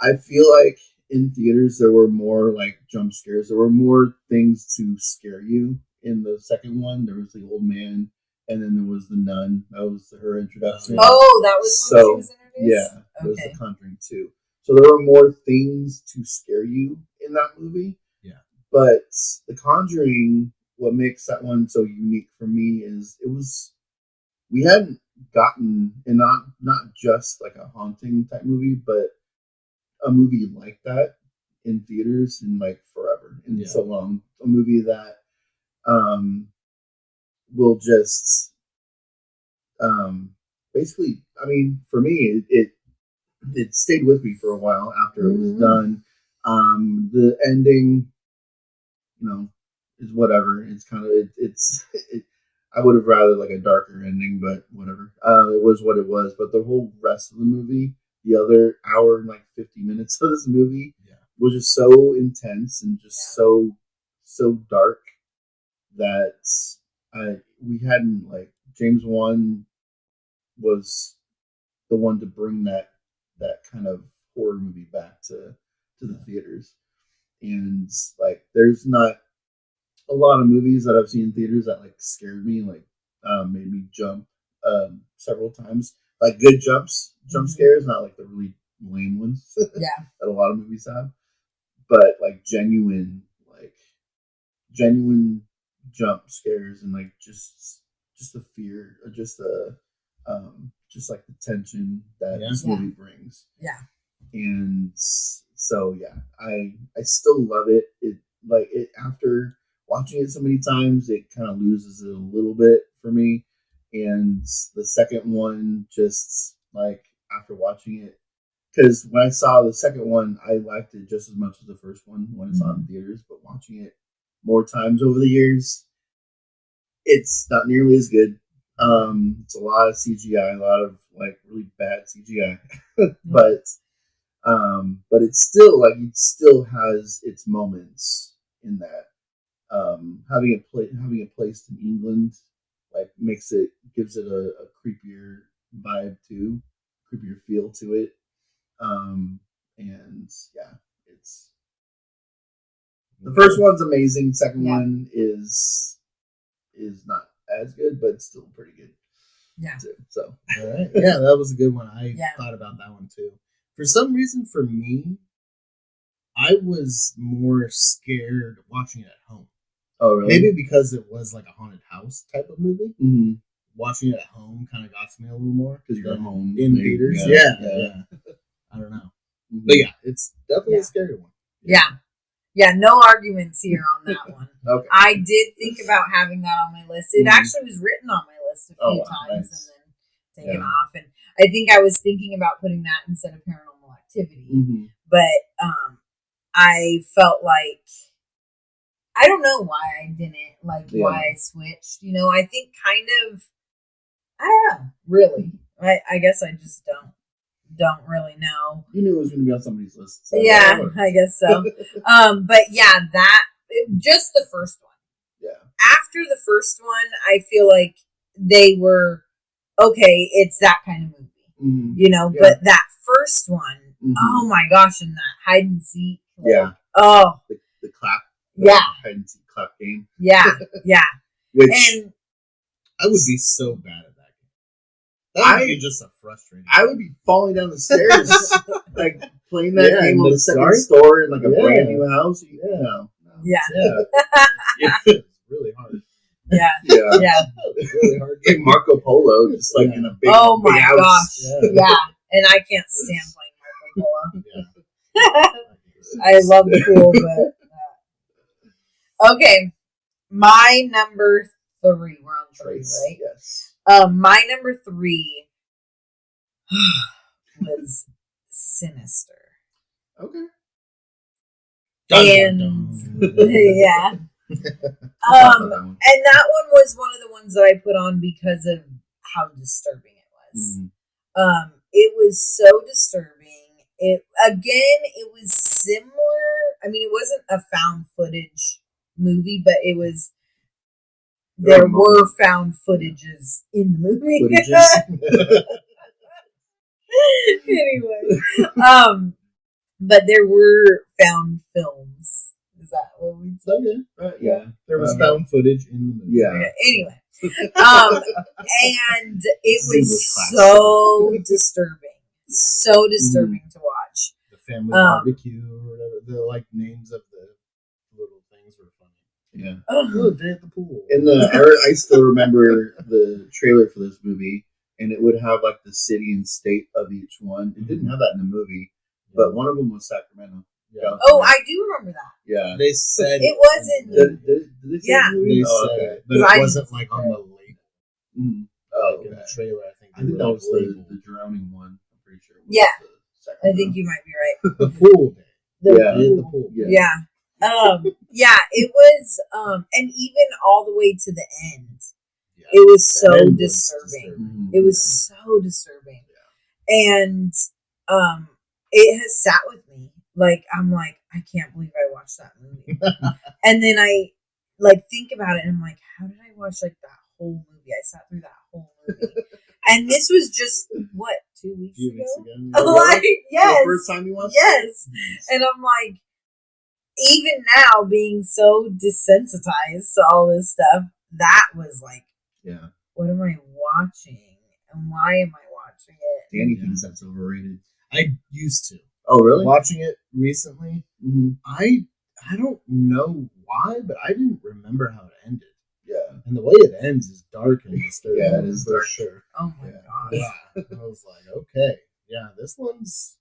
I feel like in theaters there were more like jump scares. There were more things to scare you. In the second one, there was the old man, and then there was the nun. That was her introduction. Oh, that was when she was introduced? Yeah, it was the Conjuring 2. So there were more things to scare you in that movie. Yeah. But The Conjuring, what makes that one so unique for me is we hadn't gotten, and not just like a haunting type movie, but a movie like that in theaters in like forever, in so long. A movie that will just basically, I mean, for me, it stayed with me for a while after it was done. The ending, is whatever. It's kind of I would have rather like a darker ending, but whatever. It was what it was. But the whole rest of the movie, the other hour and like 50 minutes of this movie, was just so intense and just so dark that we hadn't like James Wan was the one to bring that kind of horror movie back to the theaters. And like there's not a lot of movies that I've seen in theaters that like scared me, like made me jump several times. Like good jump scares, not like the really lame ones that a lot of movies have. But like genuine jump scares and like just the fear, or just the just like the tension that this movie brings. Yeah. And so I still love it. It after watching it so many times, it kind of loses it a little bit for me. And the second one, just like after watching it Because when I saw the second one, I liked it just as much as the first one when I saw it in theaters. But watching it more times over the years, it's not nearly as good. It's a lot of CGI, a lot of like really bad CGI, but it's still like it still has its moments in that. Having it placed in England like gives it a creepier vibe too, creepier feel to it. And yeah, it's the first one's amazing. Second one is not as good, but it's still pretty good. Yeah. Too, so all right, yeah, that was a good one. I thought about that one too. For some reason, for me, I was more scared watching it at home. Oh, really? Maybe because it was like a haunted house type of movie. Mm-hmm. Watching it at home kind of got to me a little more because you're at home in theaters. Yeah. I don't know, but yeah, it's definitely a scary one. Yeah, no arguments here on that one. Okay. I did think about having that on my list. It actually was written on my list a few times and then taken off. And I think I was thinking about putting that instead of Paranormal Activity. Mm-hmm. But I felt like, I don't know why I didn't, why I switched. You know, I think kind of, I don't know, really. I guess I just don't really know. You knew it was going to be on somebody's list. So yeah, I guess so. But yeah, just the first one. Yeah. After the first one, I feel like they were, okay, it's that kind of movie. Mm-hmm. You know, but that first one, oh my gosh, and that hide and seek. Oh. The clap. Hide and seek clap game. Yeah. Which and I would be so bad at that game. That would be just a frustrating. I would be falling down the stairs, like playing that game on the second dark store in like a brand new house. Yeah. It's really hard. Yeah. It's really hard. Game Marco Polo, just like in a big, oh my big house. gosh. Yeah. And I can't stand playing Marco Polo. I love the pool, but okay. My number 3. We're on 3, right? Yes. My number 3 was Sinister. Okay. Yeah. And that one was one of the ones that I put on because of how disturbing it was. Mm-hmm. It was so disturbing. It was similar. I mean, it wasn't a found footage movie, but it was. There were found footages in the movie. Anyway, but there were found films. Is that what we said? Yeah. There was found footage in the movie. Yeah. Anyway, and it was so disturbing. So disturbing to watch. The family barbecue or whatever. The names of the little things were funny. Yeah. Oh, day at the pool. And I still remember the trailer for this movie, and it would have like the city and state of each one. It didn't have that in the movie, but one of them was Sacramento. Yeah. Oh, I do remember that. Yeah. They said it wasn't. Did they say it in the movie? They said it, but it wasn't like on the label. Mm-hmm. Oh, in the trailer, I think. I think that was the drowning one. I'm pretty sure. I think you might be right. The pool day. The pool. Yeah. It was, and even all the way to the end, it was so disturbing. It was so disturbing. And, it has sat with me. I'm like, I can't believe I watched that movie. And then I, think about it, and I'm like, how did I watch, that whole movie? I sat through that whole movie. And this was just, 2 weeks ago? Yes. The first time you watched it? Yes. And I'm like, even now, being so desensitized to all this stuff, that was what am I watching? And why am I watching it? Danny thinks that's overrated. I used to. Oh, really? Watching it recently, mm-hmm. I don't know why, but I didn't remember how it ended. Yeah. And the way it ends is dark and disturbing. Yeah, it is for dark. Sure. Oh my gosh. Yeah. I was like, okay. Yeah, this one's...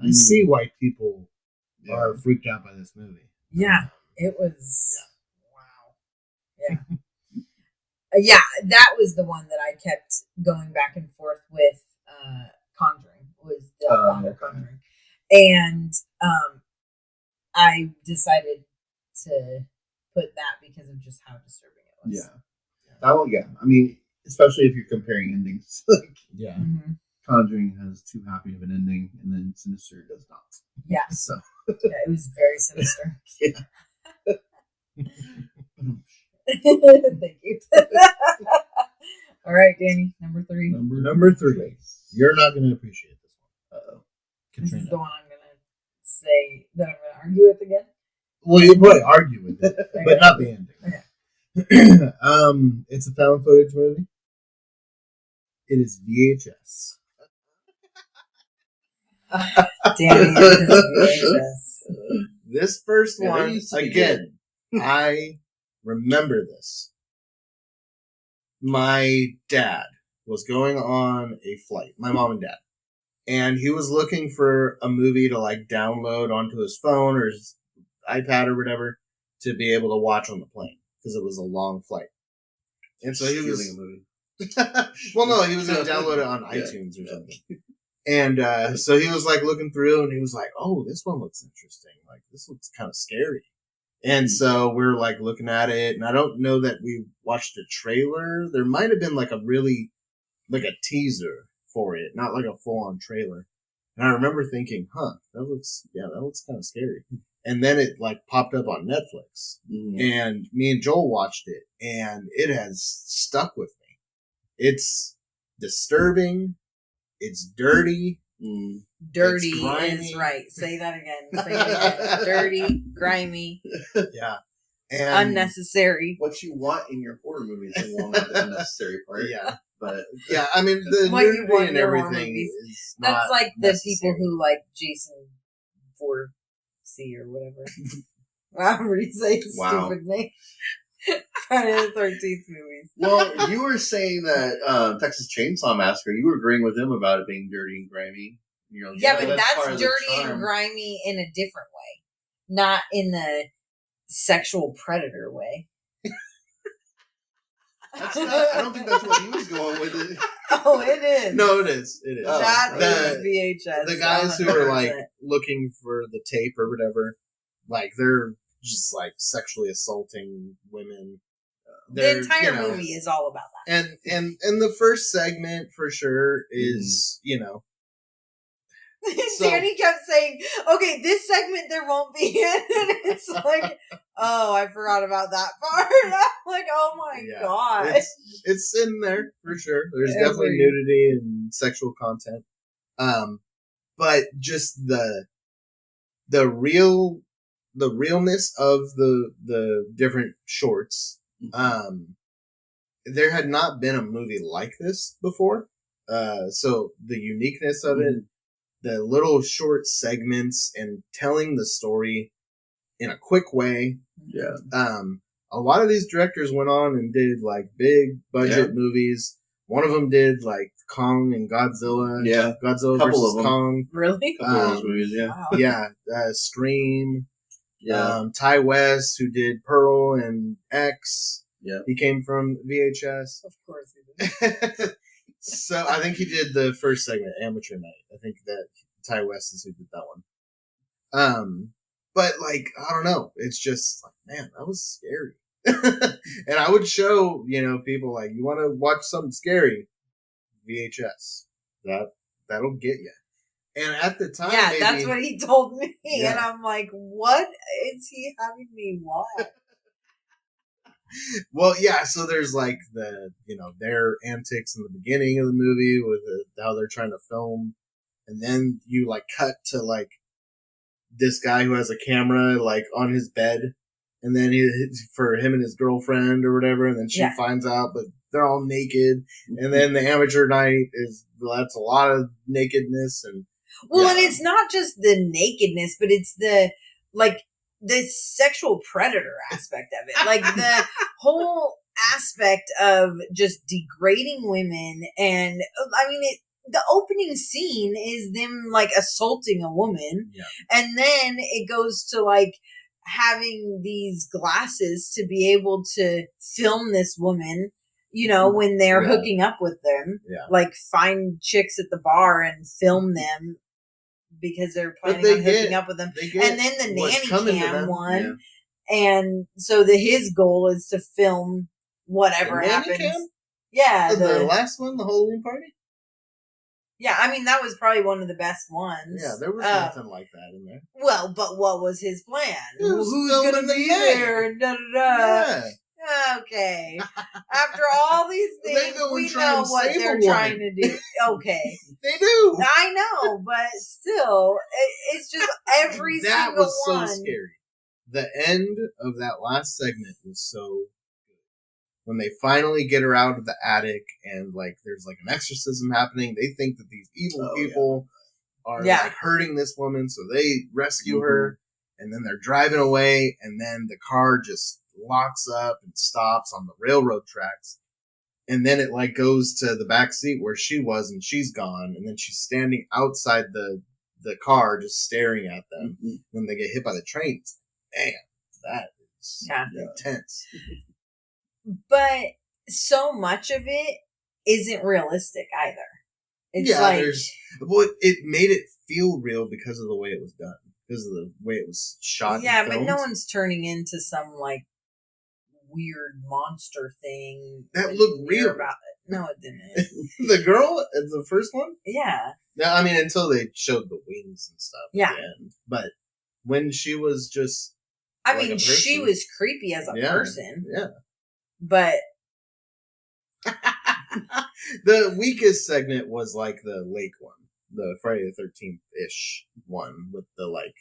I see why people are freaked out by this movie. Yeah, it was... Yeah. Wow. Yeah. That was the one that I kept going back and forth with Conjuring. was the Conjuring, and I decided to put that because of just how disturbing it was. Yeah. I mean, especially if you're comparing endings. Yeah. Mm-hmm. Conjuring has too happy of an ending, and then Sinister does not. Yeah. So. Yeah, it was very sinister. Thank you. All right, Danny, number 3. Number 3. You're not going to appreciate this one. Uh-oh. This Katrina. is the one I'm going to say that I'm going to argue with again. Well, you'll probably argue with it, but not the ending. Okay. It's a found footage movie. It is VHS. Danny is VHS. This first Yeah, they one, used to be again, I remember this. My dad was going on a flight, my mom and dad, and he was looking for a movie to like download onto his phone or his iPad or whatever to be able to watch on the plane because it was a long flight. And so he was stealing a movie. well, no, he was going to download it on iTunes or something. And so he was like looking through and he was like, oh, this one looks interesting. Like, this looks kind of scary. And so we're like looking at it. And I don't know that we watched a trailer. There might have been like a teaser for it, not like a full on trailer. And I remember thinking, that looks kind of scary. And then it like popped up on Netflix. Mm-hmm. And me and Joel watched it and it has stuck with me. It's disturbing. It's dirty. Dirty It's grimy. is right. Say that again. Say it again. Dirty, grimy. Yeah. And unnecessary. What you want in your horror movies and will not the unnecessary part. Yeah. But yeah, I mean the What you nudity want and in horror everything movies. is That's not like the necessary. people who like Jason 4C or whatever. However you say his Wow. stupid name. Friday the 13th movies. well, you were saying that Texas Chainsaw Massacre. You were agreeing with him about it being dirty and grimy. You know, Yeah, but part that's of the dirty charm. and grimy in a different way. Not in the sexual predator way. That's not, I don't think that's what he was going with it. Oh, it is. No, it is. It is. Oh, That the- is VHS. The guys who are like 100%. looking for the tape or whatever, like they're just like sexually assaulting women. The entire movie is all about that. And the first segment for sure is So- Danny kept saying, okay, this segment there won't be in. And it's like, oh, I forgot about that part. I'm like, oh my God. it's in there for sure. There's Every- definitely nudity and sexual content. But just the realness of the different shorts. There had not been a movie like this before. So the uniqueness of it, the little short segments and telling the story in a quick way. Yeah. A lot of these directors went on and did like big budget movies. One of them did like Kong and Godzilla. Yeah. Godzilla Couple versus of them. Kong. Really? Couple of those movies, yeah. Wow. Yeah. Scream. Yeah. Ty West, who did Pearl and X. Yeah. He came from VHS. Of course he did. So I think he did the first segment, Amateur Night. I think that Ty West is who did that one. But like, I don't know. It's just like, man, that was scary. And I would show, people like, you want to watch something scary? VHS. That'll get you. And at the time, Yeah, that's what he told me. Yeah. And I'm like, what is he having me watch? Well, yeah, so there's like their antics in the beginning of the movie with how they're trying to film. And then you like cut to like this guy who has a camera like on his bed. And then for him and his girlfriend or whatever. And then she finds out, but they're all naked. And then the amateur night that's a lot of nakedness. And Well, and it's not just the nakedness, but it's the sexual predator aspect of it. Like the whole aspect of just degrading women. And I mean, the opening scene is them like assaulting a woman. Yeah. And then it goes to like having these glasses to be able to film this woman, you know, when they're Yeah. hooking up with them, Yeah. like find chicks at the bar and film them because they're planning they on hooking get- up with them. They get And then the what's nanny coming to cam them. one. And so his goal is to film whatever The nanny happens. cam? Yeah. The last one, the Halloween party? Yeah, I mean, that was probably one of the best ones. Yeah, there was nothing like that in there. Well, but what was his plan? Who's going to filming the be night? there? And da da da. Yeah. Okay. After all these They things, go and we try know and what save they're a trying woman. to do. Okay. They do. I know, but still, it's just every That single was one. so scary. The end of that last segment was so good. When they finally get her out of the attic and like there's like an exorcism happening, they think that these evil people are like hurting this woman, so they rescue her, and then they're driving away, and then the car just locks up and stops on the railroad tracks. And then it like goes to the back seat where she was, and she's gone, and then she's standing outside the car just staring at them when they get hit by the train. Damn, that is intense. But so much of it isn't realistic either. It's like, it made it feel real because of the way it was done, because of the way it was shot. Yeah, and but filmed. no one's turning into some like weird monster thing That when looked you hear real. about it. No, it didn't. The girl at the first one. Yeah. No, I mean until they showed the wings and stuff. Yeah. At the end. But when she was just, I like mean, a she person. was creepy as a person, Yeah. but The weakest segment was like the lake one, the Friday the 13th ish one with the like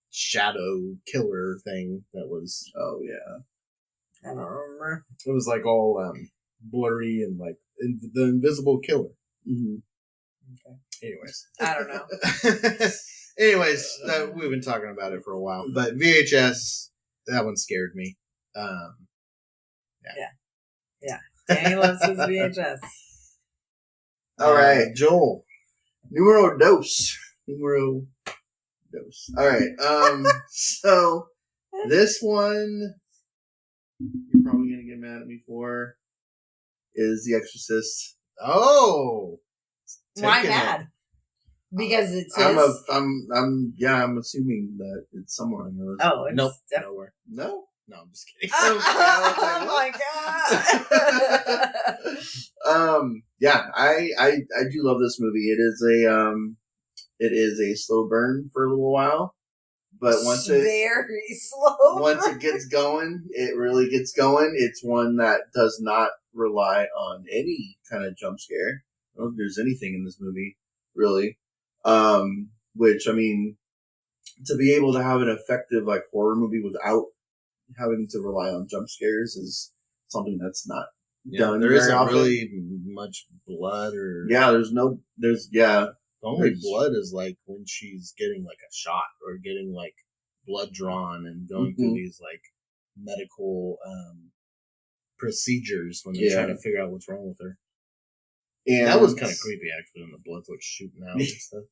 shadow killer thing that was. Oh yeah, I don't remember. it was like all blurry and like the invisible killer. Mm-hmm. Okay. Anyways, I don't know. Anyways, we've been talking about it for a while, but VHS, that one scared me. Yeah. Danny loves his VHS. All right. Joel. Numero dos. All right. So this one you're probably gonna get mad at me for is The Exorcist. Oh, Why taking it. mad? Because it's his. I'm assuming that it's somewhere on your list. Oh, it's Nope, def- nowhere. No. No, I'm just kidding. Oh my god! Yeah, I do love this movie. It is a slow burn for a little while, but very slow. once it gets going, it really gets going. It's one that does not rely on any kind of jump scare. I don't know if there's anything in this movie, really. Which, I mean, to be able to have an effective like horror movie without having to rely on jump scares is something that's not done. There very isn't often. really much blood or. Yeah, The only there's- blood is like when she's getting like a shot or getting like blood drawn and going through these like medical procedures when they're trying to figure out what's wrong with her. and That was kind of creepy actually when the blood's like shooting out and stuff.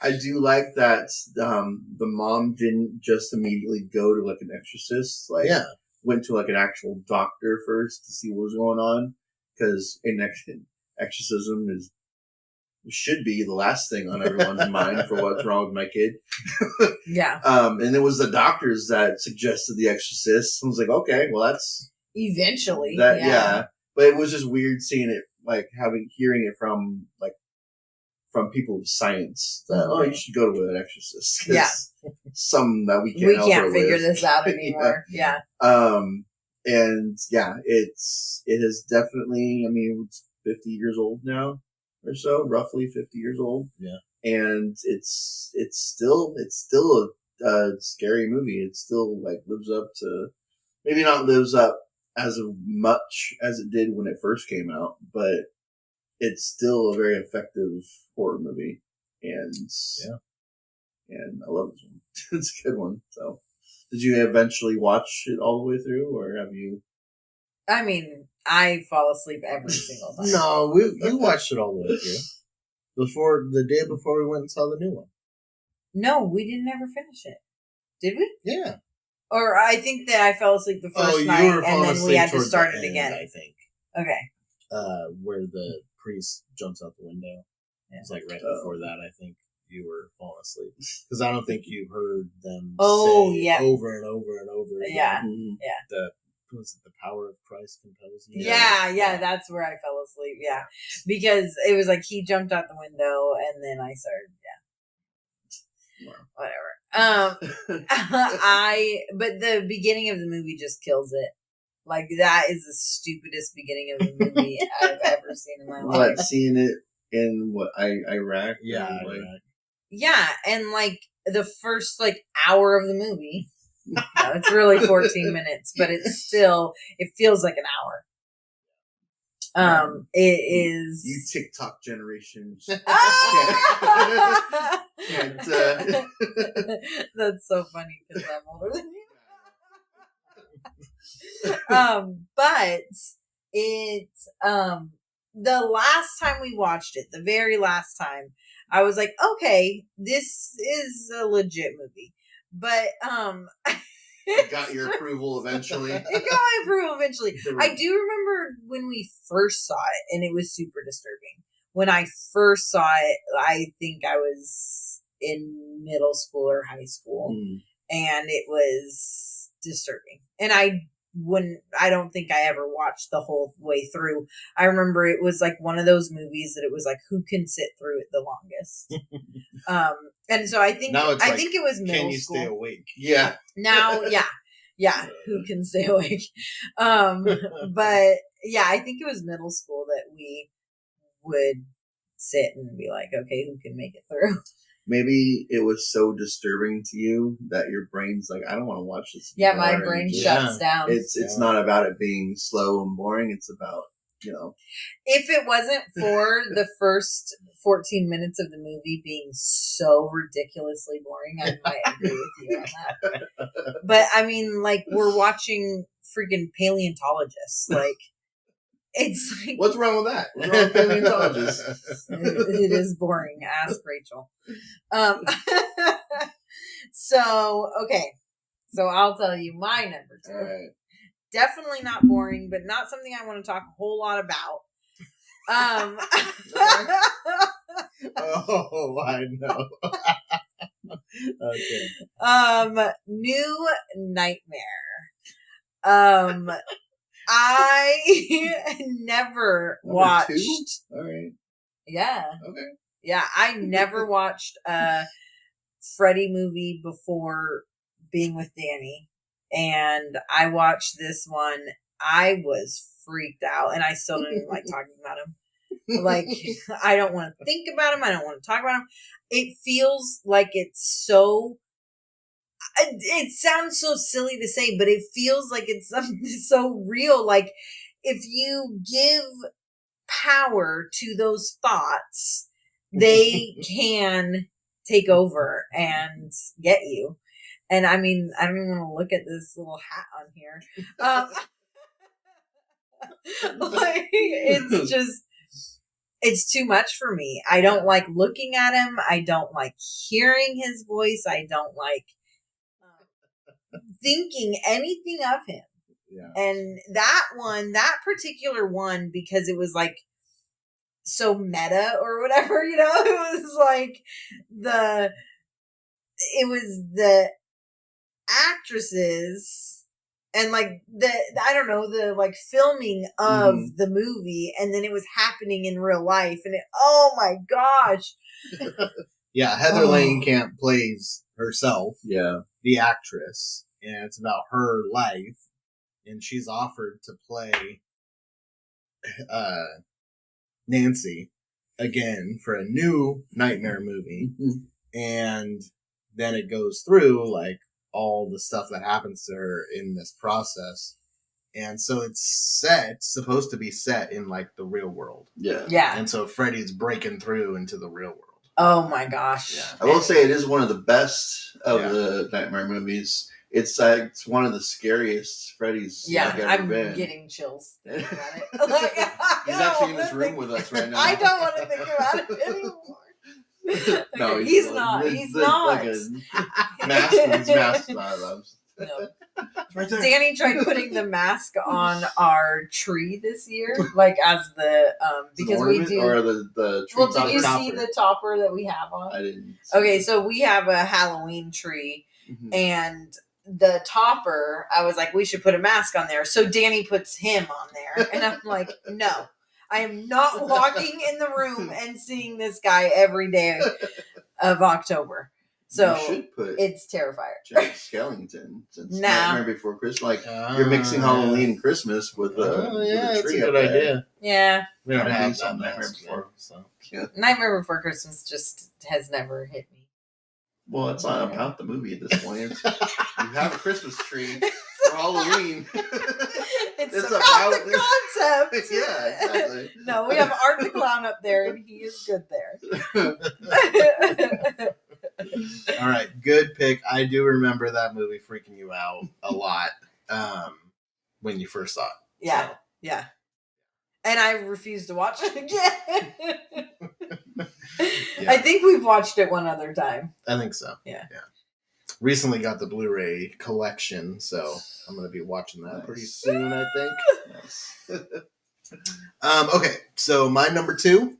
I do like that the mom didn't just immediately go to like an exorcist. Like, went to like an actual doctor first to see what was going on, because an exorcism should be the last thing on everyone's mind for what's wrong with my kid. Yeah. And it was the doctors that suggested The Exorcist. I was like, okay, well that's Eventually. that. Yeah. Yeah, but it was just weird seeing it, like hearing it from people of science that you should go to an exorcist. Yeah. Some that we We help her can't figure with. this out anymore. Yeah. And yeah, it has definitely. I mean, it's 50 years old now, or so, roughly 50 years old. Yeah. And it's still a scary movie. It still like lives up to, maybe not lives up as much as it did when it first came out, but it's still a very effective horror movie. And and I love this one. It's a good one. So, did you eventually watch it all the way through, or have you? I mean, I fall asleep every single time. No, we watched it all the way through. The day before we went and saw the new one. No, we didn't ever finish it. Did we? Yeah. Or I think that I fell asleep the first night, and then we had to start it again. I think. Okay. Where the priest jumps out the window. Yeah. It's like right before that. I think you were falling asleep because I don't think you heard them say over and over and over again. Yeah. Was it the power of Christ compels you? Yeah, that's where I fell asleep. Yeah, because it was like he jumped out the window, and then I started. Whatever. But the beginning of the movie just kills it. Like that is the stupidest beginning of the movie I've ever seen in my life. What, seeing it in Iraq? Yeah, Iraq. Yeah, and like the first like hour of the movie. No, it's really 14 minutes, but it feels like an hour. It is. You TikTok generation. Can't, That's so funny because I'm older than you. But it's the last time we watched it, the very last time, I was like, okay, this is a legit movie. But it got your approval eventually. It got my approval eventually. I do remember when we first saw it, and it was super disturbing. When I first saw it, I think I was in middle school or high school, and it was disturbing. And I don't think I ever watched the whole way through. I remember it was like one of those movies that it was like, who can sit through it the longest? And so I think it was middle Can you school. stay awake? Yeah. Now, yeah, who can stay awake? But yeah, I think it was middle school that we would sit and be like, okay, who can make it through? Maybe it was so disturbing to you that your brain's like, I don't want to watch this Yeah, anymore. my brain shuts down. It's not about it being slow and boring. It's about, If it wasn't for the first 14 minutes of the movie being so ridiculously boring, I might agree with you on that. But I mean, like, we're watching freaking paleontologists. Like, it's like, what's wrong with that? What's wrong with paleontologists? It is boring. Ask Rachel. So, okay. So I'll tell you my number 2. All right. Definitely not boring, but not something I want to talk a whole lot about. Oh, I know. Okay. New Nightmare. I never watched. 2? All right. Yeah. Okay. Yeah, I never watched a Freddy movie before being with Danny, and I watched this one. I was freaked out, and I still don't even like talking about him. Like, I don't want to think about him. I don't want to talk about him. It feels like it's so. It sounds so silly to say, but it feels like it's something so real. Like, if you give power to those thoughts, they can take over and get you. And I mean, I don't even want to look at this little hat on here. Like, it's just, it's too much for me. I don't like looking at him. I don't like hearing his voice. I don't like thinking anything of him. Yeah. And that particular one, because it was like so meta or whatever, it was like the actresses and like I don't know, the like filming of the movie, and then it was happening in real life, and oh my gosh. Yeah, Heather Langenkamp plays herself. Yeah. The actress, and it's about her life, and she's offered to play Nancy again for a new Nightmare movie, and then it goes through like all the stuff that happens to her in this process, and so it's supposed to be set in like the real world. Yeah. And so Freddy's breaking through into the real world. Oh my gosh. Yeah. I will say it is one of the best of the Nightmare movies. It's one of the scariest Freddy's I've ever been. Getting chills thinking about it. Like, He's actually in this room with us right now. I don't want to think about it anymore. No, he's not. He's not. Like a mask with his mask on. No. Right there. Danny tried putting the mask on our tree this year, like as the because we do. or the tree Well, did topper? you see topper. the topper that we have on? I didn't. See Okay, it. so we have a Halloween tree, Mhm. and the topper, I was like, we should put a mask on there. So Danny puts him on there, and I'm like, no, I am not walking in the room and seeing this guy every day of October. So you should put it's Terrifier. Jack Skellington since Nah. Nightmare Before Christmas. Like you're mixing Halloween and Christmas with Oh, with yeah, a that's tree a up good there. idea. Yeah, We don't Maybe have some that Nightmare mask Before. though, so. Nightmare Before Christmas just has never hit me. Well, it's not about the movie at this point. It's, you have a Christmas tree for Halloween. It's It's about about the concept. Yeah, exactly. No, we have Art the Clown up there, and he is good there. All right, good pick. I do remember that movie freaking you out a lot when you first saw it. Yeah, So, yeah. And I refuse to watch it again. Yeah. I think we've watched it one other time. I think so. Yeah. Recently got the Blu-ray collection, so I'm going to be watching that pretty soon, I think. Nice. Okay, so my number 2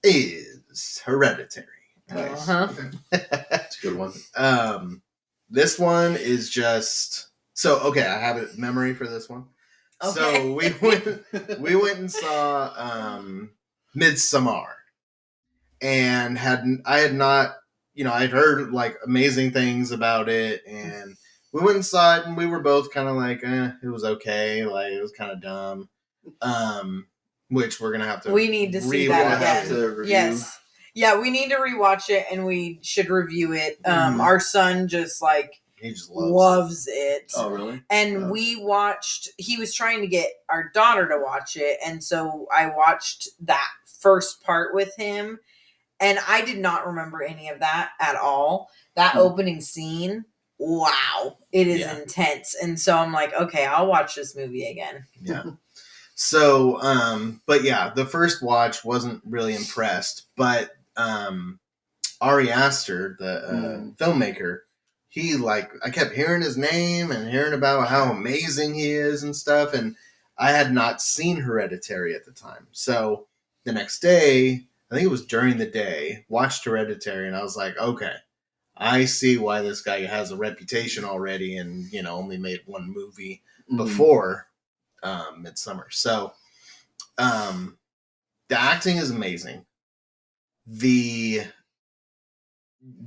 is Hereditary. Nice. Uh-huh. That's a good one. This one is just okay. I have a memory for this one. Okay. So we went and saw Midsommar, and I had not, I'd heard like amazing things about it, and we went and saw it, and we were both kind of like, it was okay, like it was kind of dumb. Which we're gonna have to. We need to see rewatch that have again. to review. Yes. Yeah, we need to rewatch it, and we should review it. Mhm. Our son just like He just loves it. Oh, really? And Oh. we watched, he was trying to get our daughter to watch it. And so I watched that first part with him. And I did not remember any of that at all. That Hmm. opening scene, wow, it is Yeah. intense. And so I'm like, okay, I'll watch this movie again. Yeah. So, but yeah, the first watch wasn't really impressed, but Ari Aster, the filmmaker, he I kept hearing his name and hearing about how amazing he is and stuff, and I had not seen Hereditary at the time. So the next day, I think it was during the day, watched Hereditary, and I was like, okay, I see why this guy has a reputation already, and only made one movie before Midsummer. So the acting is amazing. The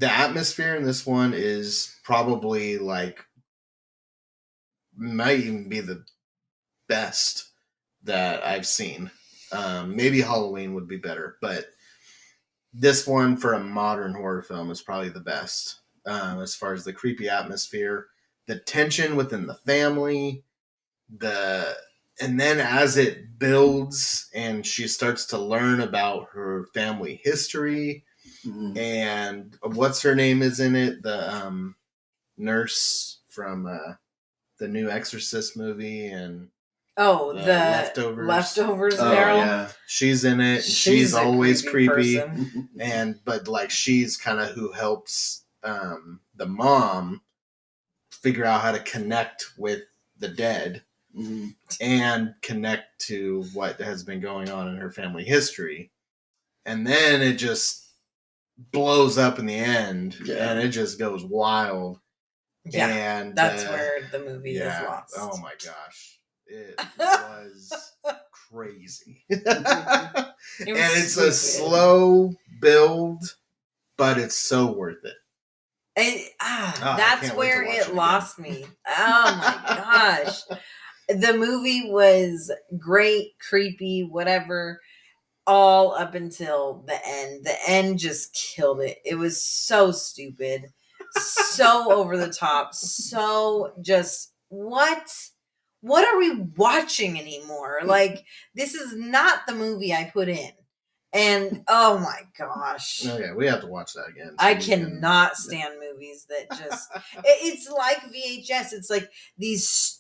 atmosphere in this one is probably might even be the best that I've seen. Maybe Halloween would be better, but this one for a modern horror film is probably the best. As far as the creepy atmosphere, the tension within the family, and then as it builds and she starts to learn about her family history, and what's her name is in it, the nurse from the new Exorcist movie, and Oh, the Leftovers. Oh, Meryl. yeah. she's in it, and she's a always creepy. person. But she's kind of who helps the mom figure out how to connect with the dead and connect to what has been going on in her family history. And then it just blows up in the end, and it just goes wild. Yeah, and that's where the movie is lost. Oh my gosh, it was crazy. And it's a slow build, but it's so worth it. That's where it lost me. Oh my gosh. The movie was great, creepy, whatever, all up until the end. The end just killed it. It was so stupid, so over the top, so just what are we watching anymore? Like, this is not the movie I put in. And oh my gosh. Okay, we have to watch that again. I cannot stand movies that just it's like VHS. It's like these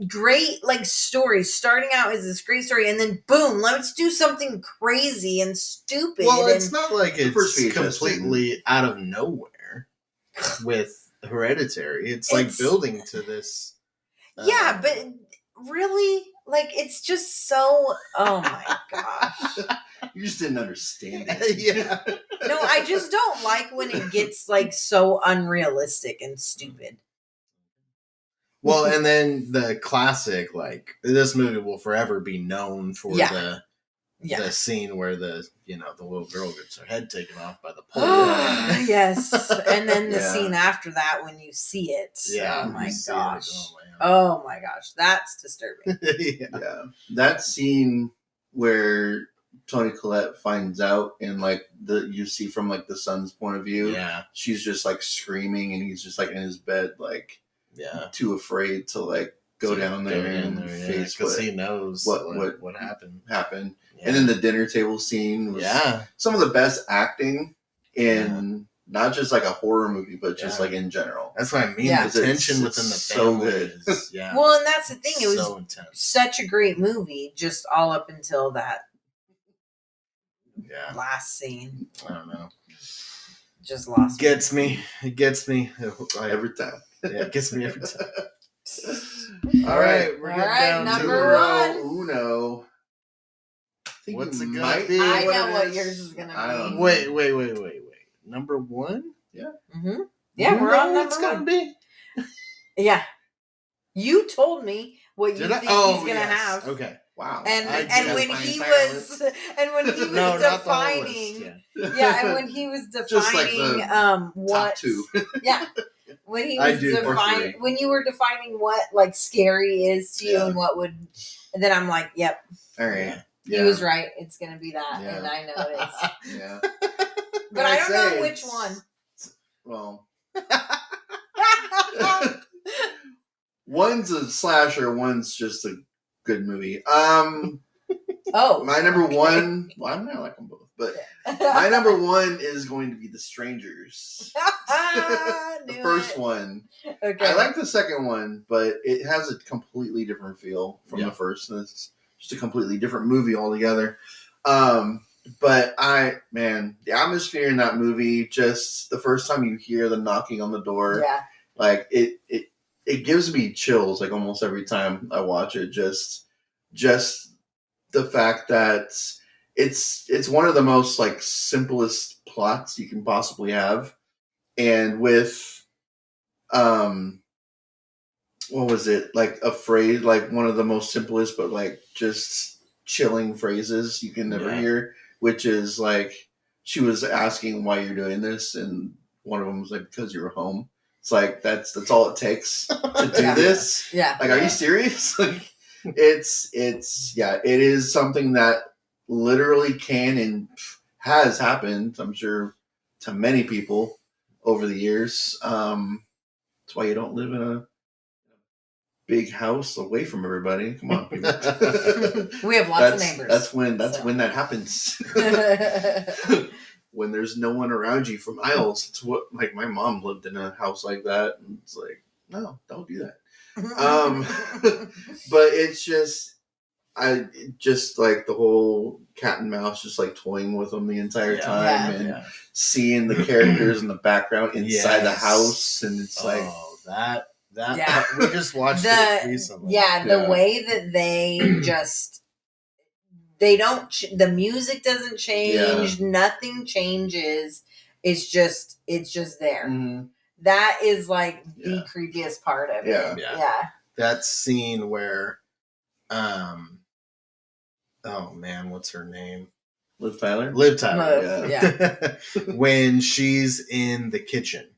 great stories starting out as this great story, and then boom, let's do something crazy and stupid. Well, it's not like first it's VHS completely out of nowhere with Hereditary. It's like building to this. Yeah, but really, like, it's just so. Oh my gosh. You just didn't understand it. Yeah. No, I just don't like when it gets like so unrealistic and stupid. Well, and then the classic, like, this movie will forever be known for the scene where the little girl gets her head taken off by the pole. Yes. And then the scene after that when you see it. Yeah. Oh my You see gosh. it, Oh my gosh. That's disturbing. Yeah. That scene where Toni Collette finds out and like you see from like the son's point of view. Yeah. She's just like screaming and he's just like in his bed, like too afraid to like go down there and face because he knows what happened. Yeah. And then the dinner table scene was some of the best acting in not just like a horror movie, but just like in general. That's what I mean. Yeah. The tension within the family is Well, and that's the thing. It was so intense. such a great movie, just all up until that last scene. I don't know. Just lost. Gets me. It gets me Every time. Yeah, it gets me every time. All right, we're getting down number to one. Uno. What's it gonna might be? I what know it what is. yours is gonna I don't be. know. Wait. Number one? Yeah. Mm-hmm. Yeah, You we're know on what number it's gonna one. be. Yeah, you told me what you think he's gonna have. Okay. Wow. And when he was No, not the whole list, defining, yeah. and when he was Just like defining what top two. yeah, when he I was do, or defining three. when you were defining what like scary is to you Yeah. and what would, and then I'm like, yep, All right. he was right. It's gonna be that, Yeah. and I know it is. Yeah. But I don't know which one. Well, one's a slasher, one's just a good movie. Oh, My number one. Well, I like them both, but my number one is going to be The Strangers. The first one. Okay. I like the second one, but it has a completely different feel from the first, and it's just a completely different movie altogether. But the atmosphere in that movie, just the first time you hear the knocking on the door, like it gives me chills like almost every time I watch it. Just the fact that it's one of the most like simplest plots you can possibly have, and with what was it, like a phrase, like one of the most simplest but like just chilling phrases you can never hear, which is like she was asking why you're doing this, and one of them was like, because you're home. It's like that's all it takes to do this. Like, are you serious? Like, it is something that literally can and has happened, I'm sure, to many people over the years. That's why you don't live in a big house away from everybody. Come on, people. We have lots of neighbors. That's when that happens. When there's no one around you for miles. It's what, like, my mom lived in a house like that, and it's like, no, don't do that. But it's just, like the whole cat and mouse, just like toying with them the entire time, and seeing the characters in the background inside the house, and it's like that we just watched it recently. The way that they just the music doesn't change, nothing changes. It's just there. Mm-hmm. That is like the creepiest part of it. Yeah. That scene where oh man, what's her name? Liv Tyler. Yeah. When she's in the kitchen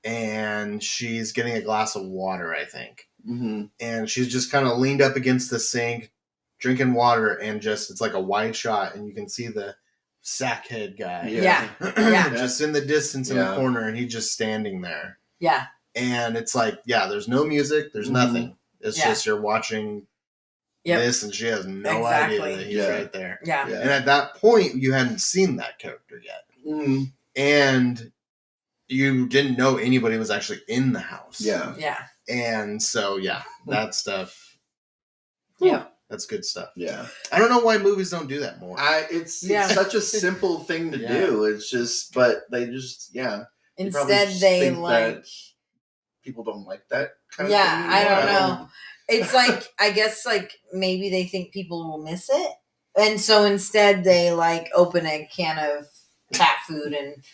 and she's getting a glass of water, I think. Mm-hmm. And she's just kind of leaned up against the sink, drinking water, and just, it's like a wide shot, and you can see the sackhead guy. Just in the distance in the corner, and he's just standing there. Yeah. And it's like, there's no music, there's nothing. It's just you're watching this, and she has no idea that he's right there. Yeah. And at that point, you hadn't seen that character yet. Mm-hmm. And you didn't know anybody was actually in the house. Yeah. And so, that stuff. Yeah. That's good stuff. Yeah. I don't know why movies don't do that more. It's such a simple thing to do. It's just, but they just, probably Instead, just they think like. that people don't like that kind Yeah, of thing I anymore. don't know. It's like, I guess, like, maybe they think people will miss it. And so instead they, like, open a can of cat food and...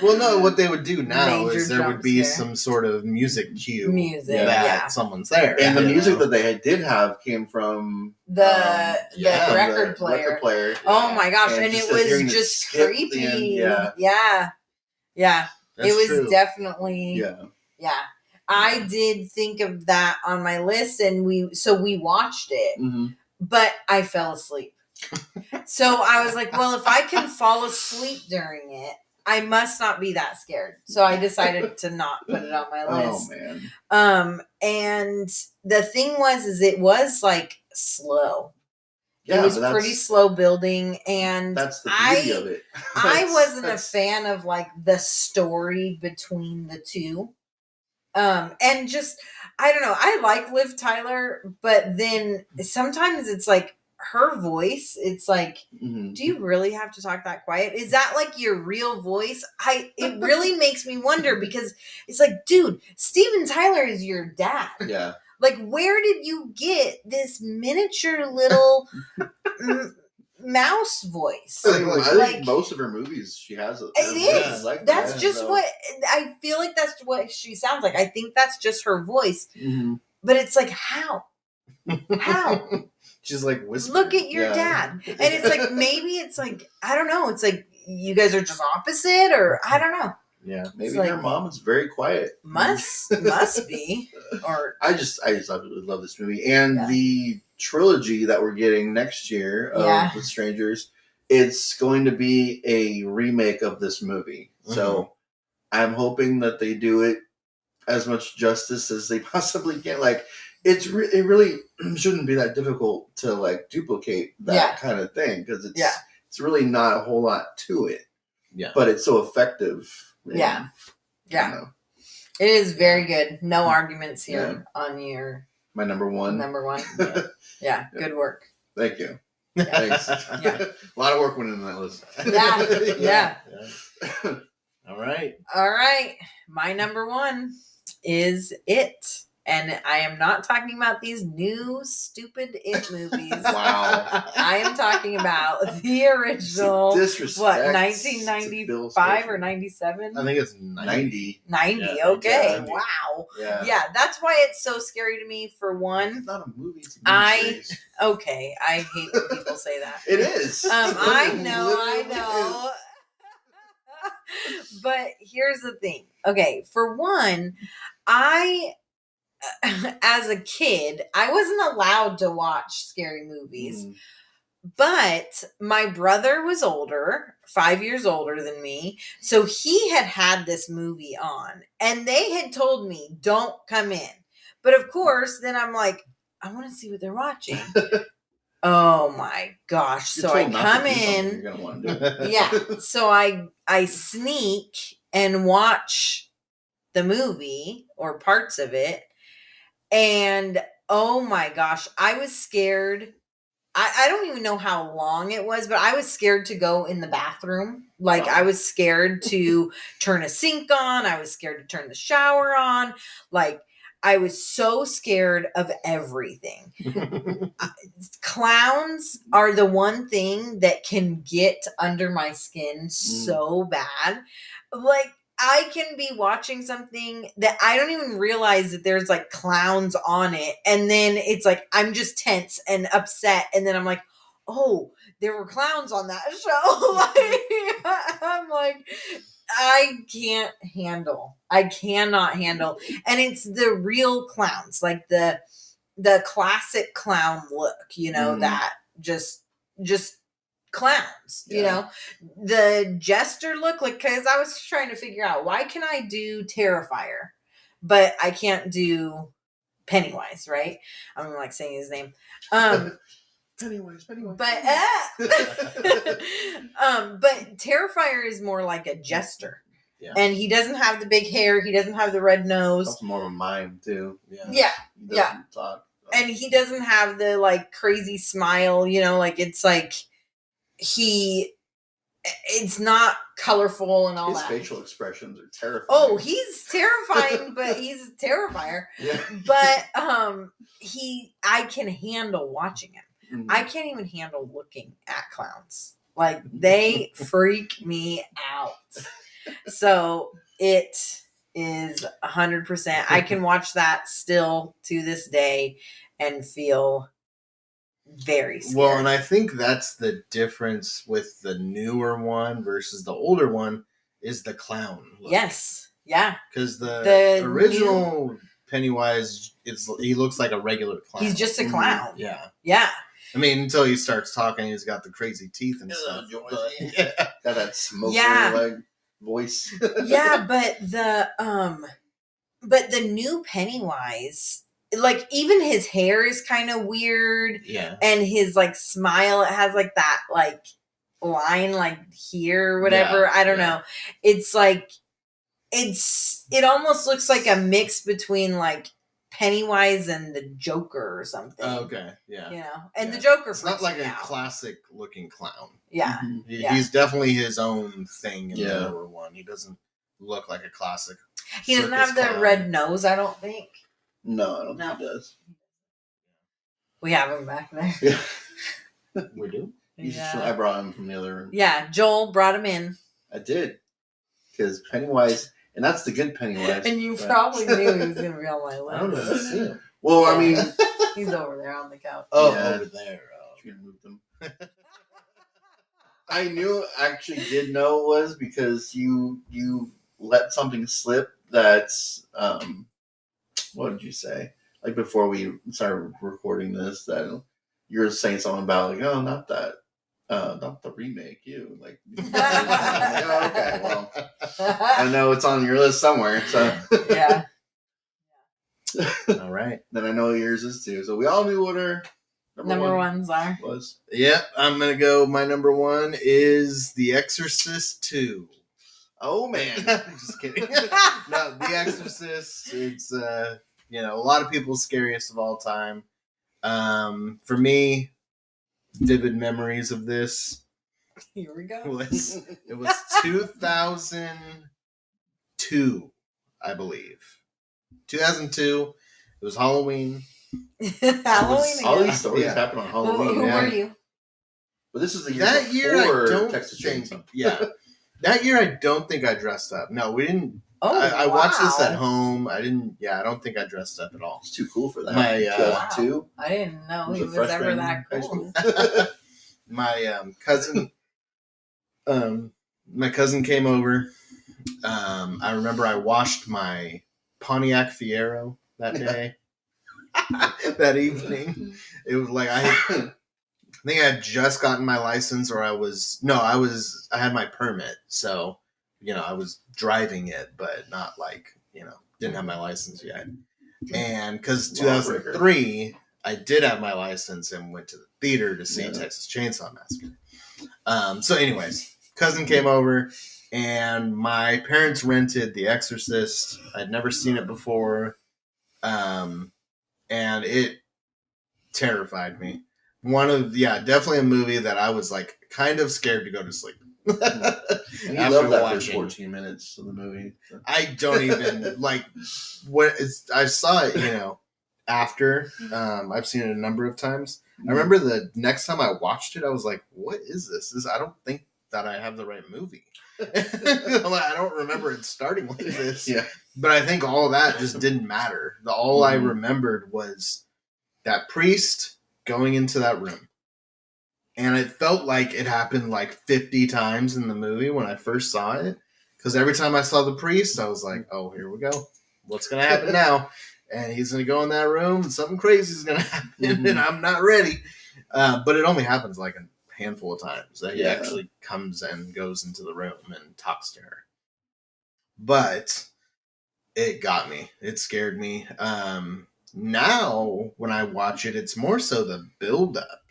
Well, no, what they would do now Major is there would jump be scare. some sort of music cue Music, that yeah. someone's there. And the you music know? that they did have came from The yeah, from record player. Record player. Oh my gosh, and just it was hearing just skip at the creepy. end, yeah. Yeah. That's it was true. definitely... Yeah. Yeah. I did think of that on my list, and we watched it, Mm-hmm. but I fell asleep. So I was like, well, if I can fall asleep during it, I must not be that scared. So I decided to not put it on my list. Oh man. And the thing is it was like slow. Yeah, it was but pretty slow building, and that's the beauty of it. I wasn't a fan of like the story between the two. And just, I don't know, I like Liv Tyler, but then sometimes it's like her voice, it's like, Mm-hmm. do you really have to talk that quiet? Is that like your real voice? It really makes me wonder, because it's like, dude, Steven Tyler is your dad. Yeah. Like, where did you get this miniature little mouse voice? I think most of her movies she has it. It is. Like that's that, just so. what I feel like. That's what she sounds like. I think that's just her voice. Mm-hmm. But it's like, how? She's like whispering. Look at your dad. And it's like, maybe it's like, I don't know. It's like you guys are just opposite, or I don't know. Yeah, maybe like, her mom is very quiet. Must be. Or I just absolutely love this movie, and the trilogy that we're getting next year of The Strangers. It's going to be a remake of this movie, so I'm hoping that they do it as much justice as they possibly can. Like, it really shouldn't be that difficult to like duplicate that kind of thing, because it's really not a whole lot to it. Yeah, but it's so effective. Yeah. It is very good. No arguments here on your my number one. Yeah, good work. Thank you. Yeah. Thanks. A lot of work went into that list. Yeah. All right. My number one is It. And I am not talking about these new stupid It movies. Wow. I am talking about the original, 1995 or 97? I think it's 90. 90, yeah, okay. 90. Wow. Yeah, that's why it's so scary to me, for one. It's not a movie, it's a series. Okay, I hate when people say that. It is. I know. But here's the thing. Okay, for one, as a kid, I wasn't allowed to watch scary movies. But my brother was older, 5 years older than me. So he had this movie on, and they had told me, don't come in. But of course, then I'm like, I want to see what they're watching. Oh my gosh. So I come in. You're gonna want to do it. Yeah. So I sneak and watch the movie or parts of it. And oh my gosh, I was scared. I don't even know how long it was, but I was scared to go in the bathroom. Like, I was scared to turn a sink on. I was scared to turn the shower on. Like, I was so scared of everything. Clowns are the one thing that can get under my skin so bad. Like, I can be watching something that I don't even realize that there's like clowns on it. And then it's like, I'm just tense and upset. And then I'm like, oh, there were clowns on that show. Like, I'm like, I cannot handle. And it's the real clowns, like the classic clown look, that just clowns, you know, the jester look, like, because I was trying to figure out, why can I do Terrifier but I can't do Pennywise, right? I'm like saying his name. Pennywise. But but Terrifier is more like a jester. Yeah. And he doesn't have the big hair, he doesn't have the red nose. That's more of a mime too. Yeah. He doesn't talk. And he doesn't have the like crazy smile, like, it's like it's not colorful and all His that. facial expressions are terrifying. Oh, he's terrifying, but he's a terrifier. Yeah. But I can handle watching him. Mhm. I can't even handle looking at clowns. Like, they freak me out. So it is 100%. I can watch that still to this day and feel very scared. Well, and I think that's the difference with the newer one versus the older one is the clown look. Yes. Yeah. Because the The original Pennywise, he looks like a regular clown. He's just a clown. Yeah. Yeah. I mean, until he starts talking, he's got the crazy teeth and stuff. But, yeah. Got that smoker like voice. Yeah, but the new Pennywise, like, even his hair is kind of weird. Yeah. And his like smile, it has like that like line like here or whatever. Yeah, I don't know. It's like it almost looks like a mix between like Pennywise and the Joker or something. Okay. Yeah. You know, and Yeah. the Joker. It's not like freaks a me out. classic looking clown. Yeah. Mhm. Yeah. He's definitely his own thing in Yeah. the newer one. He doesn't look like a classic. He doesn't circus have the clown. red nose, I don't think. No, I don't No. think he does. We have him back there. Yeah. We do. I brought him from the other room. Yeah, Joel brought him in. I did. Because Pennywise, and that's the good Pennywise. And you but- probably knew he was going to be on my list. I don't know. See him. Well, I mean, He's over there on the couch. Oh, Yeah. over there. you can move them. I knew, actually did know it was because you let something slip that's, what did you say? Like before we started recording this, that you were saying something about like, oh, not that, not the remake, you like, I'm like, oh, okay, well, I know it's on your list somewhere, so Yeah. All right. then I know yours is too. So we all knew what our Number ones are. was. Yep, I'm gonna go. My number one is The Exorcist 2. Oh man, Just kidding. No, The Exorcist. It's a lot of people's scariest of all time. For me, vivid memories of this Here we go. was 2002, I believe. 2002. It was Halloween. Halloween all again. these stories Yeah. happen on Who Halloween. yeah. were you? But this is the year That year, before I don't Texas think. Chainsaw. Yeah, that year I don't think I dressed up. No, we didn't. Oh, I watched this at wow. home. I didn't. Yeah, I don't think I dressed up at all. It's too cool for that. My, 2002. I didn't know Was he a was ever freshman that in high cool. school. My cousin came over. I remember I washed my Pontiac Fiero that day. That evening, it was like I think I had just gotten my license, or I had my permit, so I was driving it, but not like didn't have my license yet. And because 2003, I did have my license and went to the theater to see Texas Chainsaw Massacre. So, anyways, cousin came over, and my parents rented The Exorcist. I'd never seen it before. And it terrified me. Definitely a movie that I was like kind of scared to go to sleep. And you After love that watching. first 14 minutes of the movie. So. I don't even like I saw it, after. I've seen it a number of times. I remember the next time I watched it, I was like, "What is this? I don't think that I have the right movie." I don't remember it starting like this. Yeah. But I think all that just didn't matter. All I remembered was that priest going into that room. And it felt like it happened like 50 times in the movie when I first saw it. Because every time I saw the priest, I was like, oh, here we go. What's going to happen now? And he's going to go in that room and something crazy is going to happen and I'm not ready. But it only happens like a handful of times that he actually comes and goes into the room and talks to her. But it got me. It scared me. Now, when I watch it, it's more so the build-up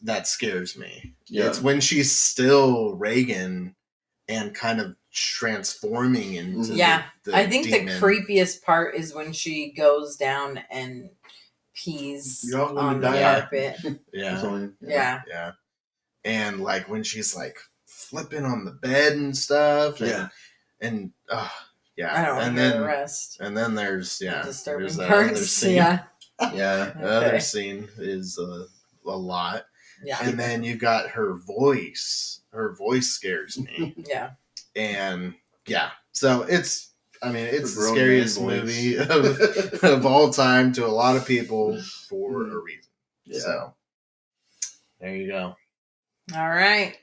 that scares me. Yeah. It's when she's still Reagan and kind of transforming into the I think demon. the creepiest part is when she goes down and pees You're all gonna on the die. carpet. Yeah. Yeah. Yeah. And like when she's like flipping on the bed and stuff. Yeah. And yeah. I don't and hear then the rest. and then there's The disturbing there's that other parts. scene. Yeah. Yeah, the Okay. other scene is a lot. Yeah. And then you got her voice. Her voice scares me. Yeah. And yeah, so it's the grown scariest man voice. movie of all time to a lot of people for a reason. Yeah. So there you go. All right.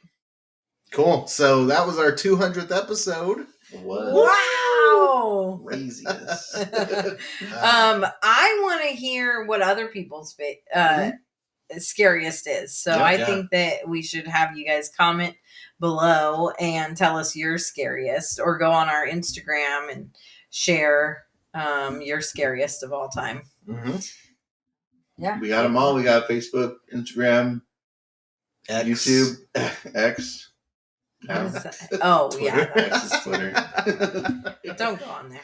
Cool. So that was our 200th episode. What? Wow. Craziness. I want to hear what other people's scariest is. So Yeah, I yeah. think that we should have you guys comment below and tell us your scariest, or go on our Instagram and share your scariest of all time. Mm-hmm. Yeah. We got them all. We got Facebook, Instagram, X. YouTube, X. What now. is that? Oh, Twitter. yeah. X is Twitter. Don't go on there.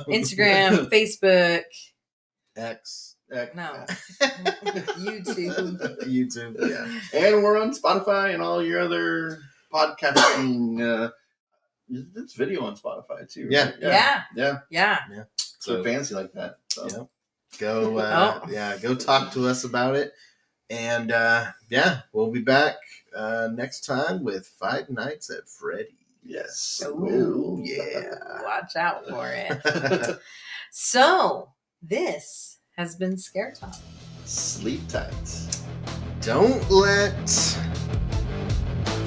Instagram, Facebook. X. No. YouTube. YouTube. Yeah. And we're on Spotify and all your other podcasting. It's video on Spotify too. Yeah. Right? Yeah. Yeah. Yeah. So fancy like that. So. Yeah. Go Oh. go talk to us about it. And we'll be back next time with Five Nights at Freddy's. Yes. Ooh, yeah. Watch out for it. So, this has been Scare Talk. Sleep tight. Don't let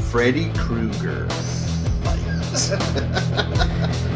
Freddy Krueger bite.